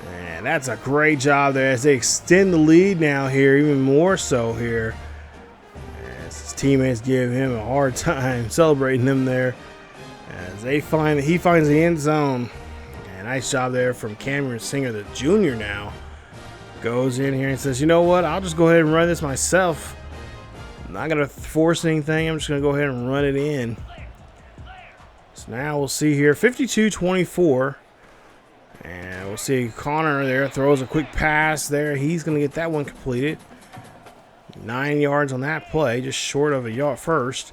And that's a great job there as they extend the lead now here, even more so here. As his teammates give him a hard time celebrating him there. As he finds the end zone. And nice job there from Cameron Singer, the junior now. Goes in here and says, you know what, I'll just go ahead and run this myself. I'm not going to force anything. I'm just going to go ahead and run it in. So now we'll see here, 52-24. And we'll see Connor there throws a quick pass there. He's going to get that one completed. 9 yards on that play, just short of a yard first.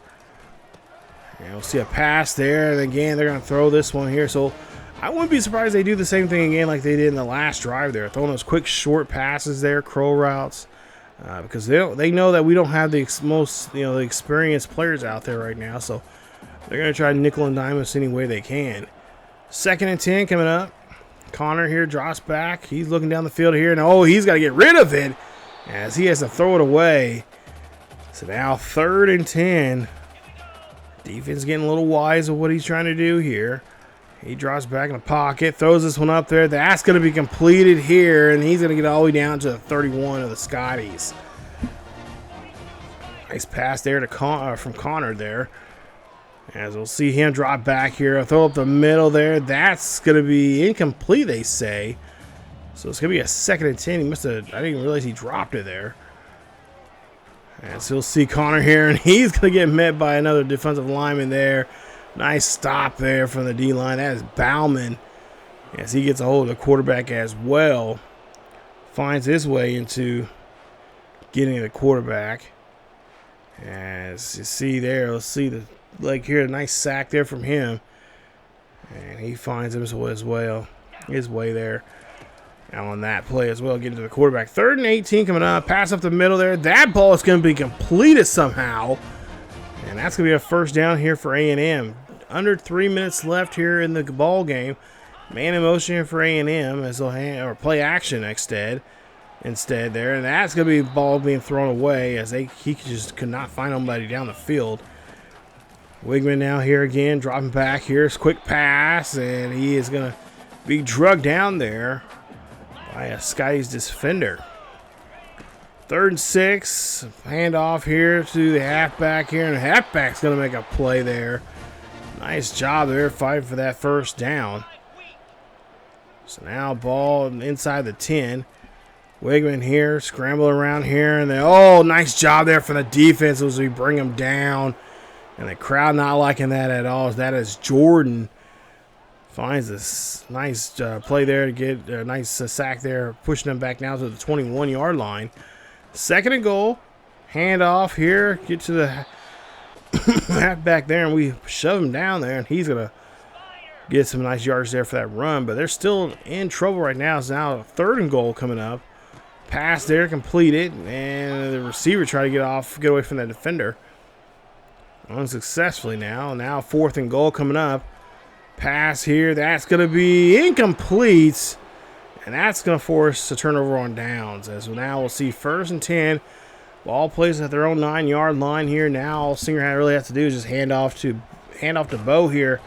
And we'll see a pass there. And again, they're going to throw this one here. So I wouldn't be surprised they do the same thing again like they did in the last drive there. Throwing those quick short passes there, crow routes. Because they know that we don't have the most, the experienced players out there right now. So they're going to try to nickel and dime us any way they can. 2nd and 10 coming up. Connor here drops back. He's looking down the field here, and he's got to get rid of it as he has to throw it away. So now 3rd and 10. Defense getting a little wise of what he's trying to do here. He drops back in the pocket, throws this one up there. That's going to be completed here, and he's going to get all the way down to the 31 of the Scotties. Nice pass there to from Connor there. As we'll see him drop back here, throw up the middle there. That's going to be incomplete, they say. So it's going to be a 2nd and 10. He must have, I didn't even realize he dropped it there. And so we'll see Connor here, and he's going to get met by another defensive lineman there. Nice stop there from the D-line. That is Bauman. As he gets a hold of the quarterback as well. Finds his way into getting the quarterback. As you see there, let's see the leg here. A nice sack there from him. And he finds him his way there. Now on that play as well, getting to the quarterback. 3rd and 18 coming up. Pass up the middle there. That ball is going to be completed somehow. And that's going to be a first down here for A&M. Under 3 minutes left here in the ball game. Man in motion for A&M as they'll play action instead there. And that's going to be a ball being thrown away as he just could not find nobody down the field. Weigman now here again, dropping back here. It's a quick pass, and he is going to be drugged down there by a Scotties defender. 3rd and 6. Handoff here to the halfback here, and the halfback's going to make a play there. Nice job there fighting for that first down. So now ball inside the 10. Weigman here, scrambling around here, and then, nice job there for the defense as we bring him down. And the crowd not liking that at all. That is Jordan. Finds this nice play there to get a nice sack there, pushing them back now to the 21-yard line. 2nd and goal. Handoff here. Get to the halfback there, and we shove him down there, and he's going to get some nice yards there for that run. But they're still in trouble right now. It's now a 3rd and goal coming up. Pass there, completed, and the receiver tried to get away from that defender. Unsuccessfully now. Now 4th and goal coming up. Pass here, that's going to be incomplete. And that's going to force a turnover on downs. As now we'll see 1st and 10. Ball plays at their own 9-yard line here. Now all Singer really has to do is just hand off to Bowe here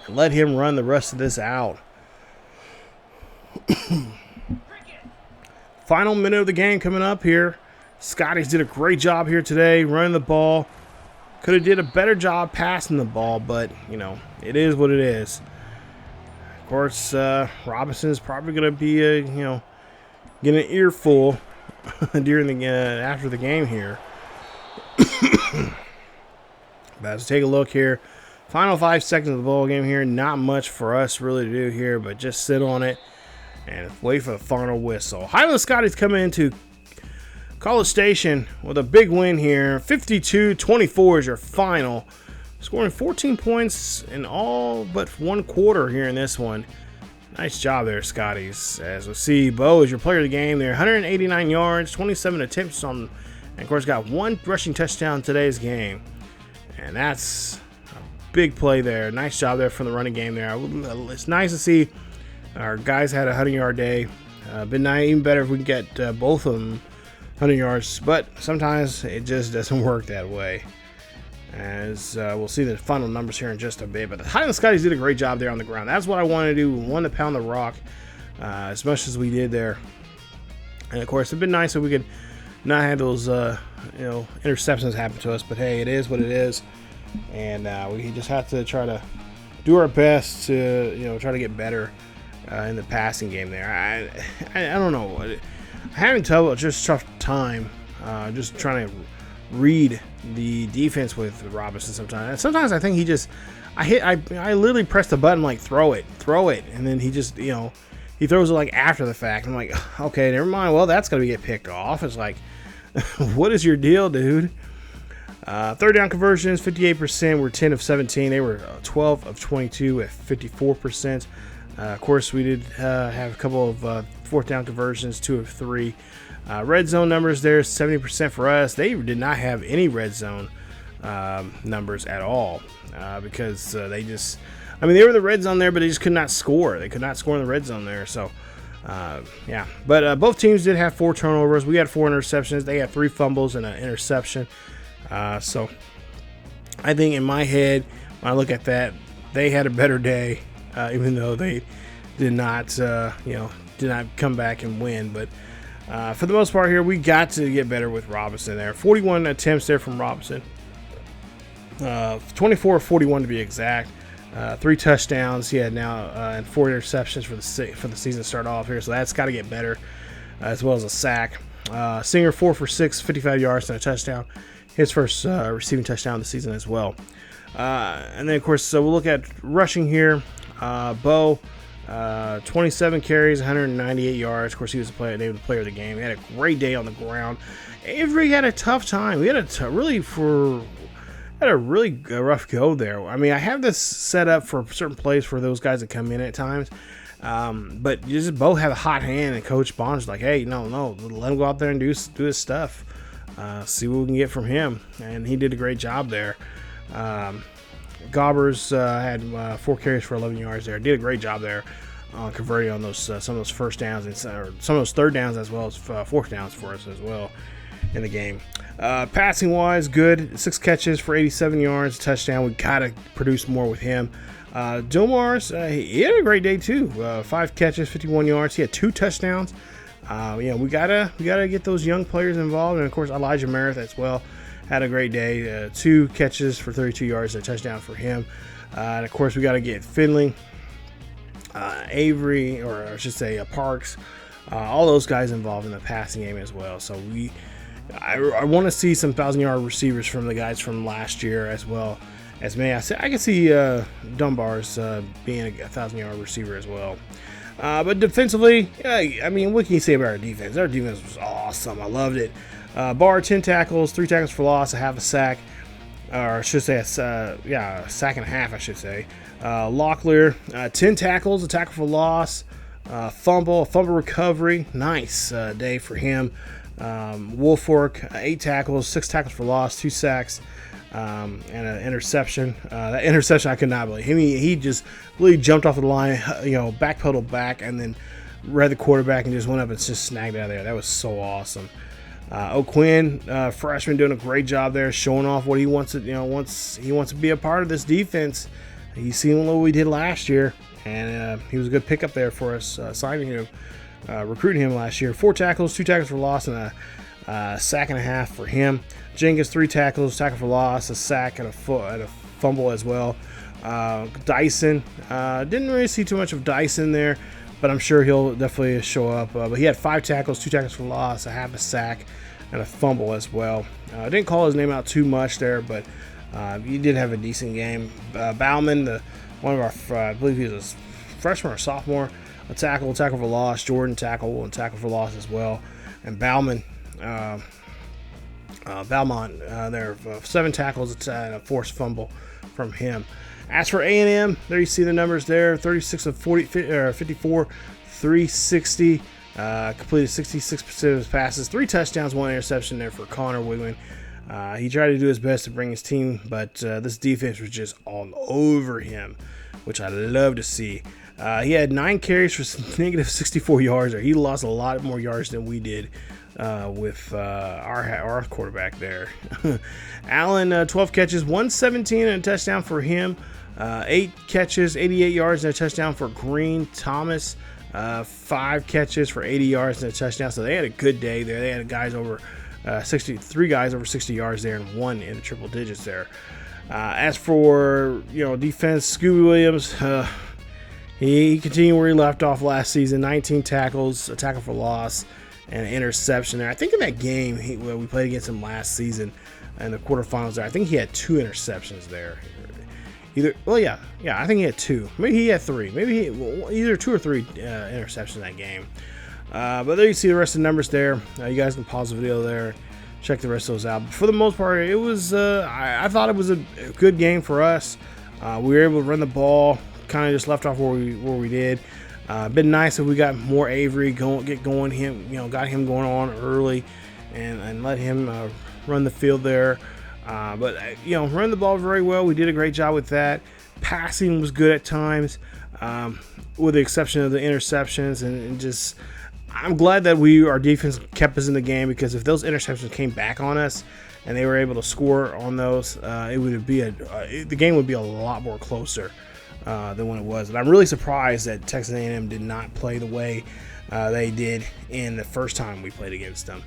and let him run the rest of this out. Final minute of the game coming up here. Scotties did a great job here today running the ball. Could have did a better job passing the ball, but, you know, it is what it is. Of course, Robinson is probably going to be, get an earful during the after the game here. But let's take a look here. Final 5 seconds of the ball game here. Not much for us really to do here, but just sit on it and wait for the final whistle. Highland Scotties coming into College Station with a big win here. 52-24 is your final. Scoring 14 points in all but 1 quarter here in this one. Nice job there, Scotties. As we see, Bowe is your player of the game there. 189 yards, 27 attempts on, and of course got 1 rushing touchdown in today's game. And that's a big play there. Nice job there from the running game there. It's nice to see our guys had a 100-yard day. Been even better if we can get both of them 100 yards, but sometimes it just doesn't work that way. As we'll see the final numbers here in just a bit. But the Highland Scotties did a great job there on the ground. That's what I wanted to do. We wanted to pound the rock as much as we did there. And of course, it'd been nice if we could not have those interceptions happen to us. But hey, it is what it is, and we just have to try to do our best to try to get better in the passing game there. I don't know. I'm having tough time just trying to read the defense with Robinson sometimes. And sometimes I think I literally press the button like throw it, and then he just he throws it like after the fact. I'm like, okay, never mind. Well, that's gonna get picked off. It's like, what is your deal, dude? 3rd down conversions, 58%. We're 10 of 17. They were 12 of 22 at 54%. Of course, we did have a couple of 4th down conversions, 2 of 3. Red zone numbers there, 70% for us. They did not have any red zone numbers at all because they just, they were in the red zone there, but they just could not score. They could not score in the red zone there. So, yeah. But both teams did have 4 turnovers. We had 4 interceptions. They had 3 fumbles and an interception. So, I think in my head, when I look at that, they had a better day, even though they did not, did not come back and win. But for the most part here, we got to get better with Robinson there. 41 attempts there from Robinson. 24 of 41 to be exact. 3 touchdowns. He had now and 4 interceptions for the season to start off here. So that's got to get better, as well as a sack. Singer 4 for 6, 55 yards and a touchdown. His first receiving touchdown of the season as well. And then of course, so we'll look at rushing here. Bowe. 27 carries, 198 yards. Of course, he was the player of the game. He had a great day on the ground. Avery had a tough time. We had a really rough go there. I have this set up for certain plays for those guys that come in at times. But you just both have a hot hand, and Coach Bond's like, hey, no, let him go out there and do his stuff. See what we can get from him. And he did a great job there. Gobbers had 4 carries for 11 yards there. Did a great job there converting on those some of those first downs and some of those 3rd downs as well as 4th downs for us as well in the game. Passing wise, good. 6 catches for 87 yards, touchdown. We gotta produce more with him. Dilmars, he had a great day too. 5 catches, 51 yards. He had 2 touchdowns. We gotta get those young players involved, and of course Elijah Merritt as well. Had a great day. 2 catches for 32 yards, a touchdown for him. And of course, we got to get Finley, Avery, or I should say Parks, all those guys involved in the passing game as well. So I want to see some 1,000-yard receivers from the guys from last year as well as me. I can see Dunbar's being a 1,000-yard receiver as well. But defensively, what can you say about our defense? Our defense was awesome. I loved it. Barr, 10 tackles, 3 tackles for loss, a half a sack. or I should say, a sack and a half, I should say. Locklear, 10 tackles, a tackle for loss, fumble recovery. Nice day for him. Woolfolk, 8 tackles, 6 tackles for loss, 2 sacks, and an interception. That interception I could not believe. He just really jumped off the line, backpedaled back, and then read the quarterback and just went up and just snagged out of there. That was so awesome. O'Quinn, freshman, doing a great job there, showing off what he wants to, he wants to be a part of this defense. He's seen what we did last year, and he was a good pickup there for us, signing him, recruiting him last year. 4 tackles, 2 tackles for loss, and a sack and a half for him. Jenkins, 3 tackles, tackle for loss, a sack, and a fumble as well. Dyson, didn't really see too much of Dyson there, but I'm sure he'll definitely show up. But he had 5 tackles, 2 tackles for loss, a half a sack, and a fumble as well. I didn't call his name out too much there, but he did have a decent game. Bauman, one of our, I believe he was a freshman or sophomore, a tackle for loss. Jordan, tackle for loss as well. And Bauman, Valmont, there, 7 tackles and a forced fumble from him. As for A&M, there you see the numbers there, 36 of 54, 360, completed 66% of his passes, 3 touchdowns, 1 interception there for Connor Weigman. He tried to do his best to bring his team, but this defense was just all over him, which I love to see. He had 9 carries for negative 64 yards there. He lost a lot more yards than we did with our quarterback there. Allen, 12 catches, 117 and a touchdown for him. 8 catches, 88 yards and a touchdown for Green. Thomas, 5 catches for 80 yards and a touchdown. So they had a good day there. They had guys over 3 guys over 60 yards there, and 1 in the triple digits there. As for defense, Scooby Williams, he continued where he left off last season. 19 tackles, a tackle for loss, and an interception there. I think in that game we played against him last season in the quarterfinals there, I think he had 2 interceptions there. I think he had 2. Maybe he had 3. Maybe either 2 or 3 interceptions in that game. But there you see the rest of the numbers there. You guys can pause the video there, check the rest of those out. But for the most part, it was I thought it was a good game for us. We were able to run the ball, kind of just left off where we did. Been nice if we got more Avery got him going on early, and let him run the field there. But run the ball very well. We did a great job with that. Passing was good at times, with the exception of the interceptions, and just I'm glad that our defense kept us in the game, because if those interceptions came back on us and they were able to score on those, the game would be a lot more closer than when it was. And I'm really surprised that Texas A&M did not play the way they did in the first time we played against them.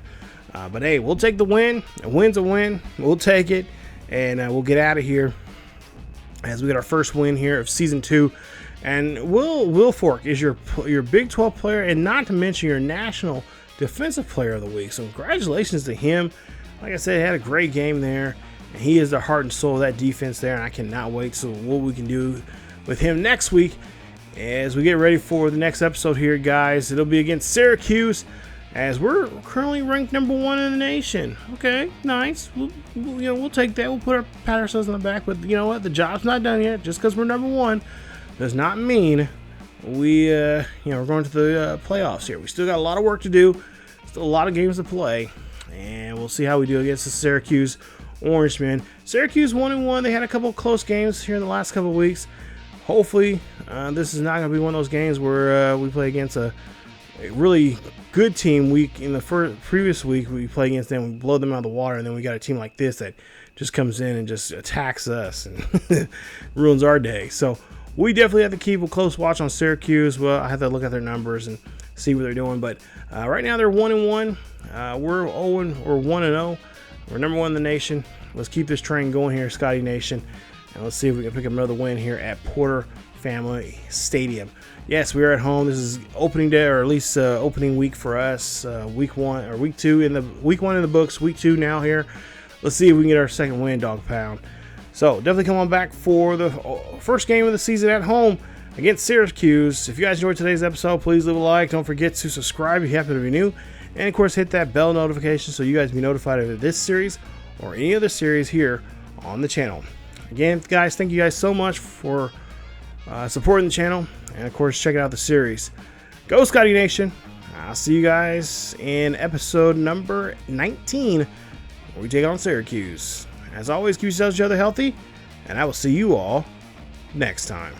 But hey, we'll take the win. A win's a win. We'll take it, and we'll get out of here as we get our first win here of season 2. And Will Fork is your Big 12 player, and not to mention your National Defensive Player of the Week. So congratulations to him. Like I said, he had a great game there, and he is the heart and soul of that defense there. And I cannot wait to what we can do with him next week as we get ready for the next episode here, guys. It'll be against Syracuse, as we're currently ranked number 1 in the nation. Okay, nice. We'll take that. We'll pat ourselves on the back. But you know what? The job's not done yet. Just because we're number 1 does not mean we're going to the playoffs here. We still got a lot of work to do. Still a lot of games to play, and we'll see how we do against the Syracuse Orangemen. Syracuse 1-1. They had a couple of close games here in the last couple of weeks. Hopefully, this is not going to be one of those games where we play against a really good team. In the previous week, we play against them, we blow them out of the water, and then we got a team like this that just comes in and just attacks us and ruins our day. So we definitely have to keep a close watch on Syracuse. Well, I have to look at their numbers and see what they're doing. But right now they're 1-1. We're 1-0. We're number 1 in the nation. Let's keep this train going here, Scotty Nation. And let's see if we can pick up another win here at Porter Family Stadium. Yes, we are at home. This is opening day, or at least opening week for us. Week 1 or week 2 week 1 in the books. Week 2 now here. Let's see if we can get our second win, Dog Pound. So definitely come on back for the first game of the season at home against Syracuse. If you guys enjoyed today's episode, please leave a like. Don't forget to subscribe if you happen to be new. And, of course, hit that bell notification so you guys be notified of this series or any other series here on the channel. Again, guys, thank you guys so much for supporting the channel, and of course checking out the series. Go Scotty Nation! I'll see you guys in episode number 19, where we take on Syracuse. As always, keep yourselves each other healthy, and I will see you all next time.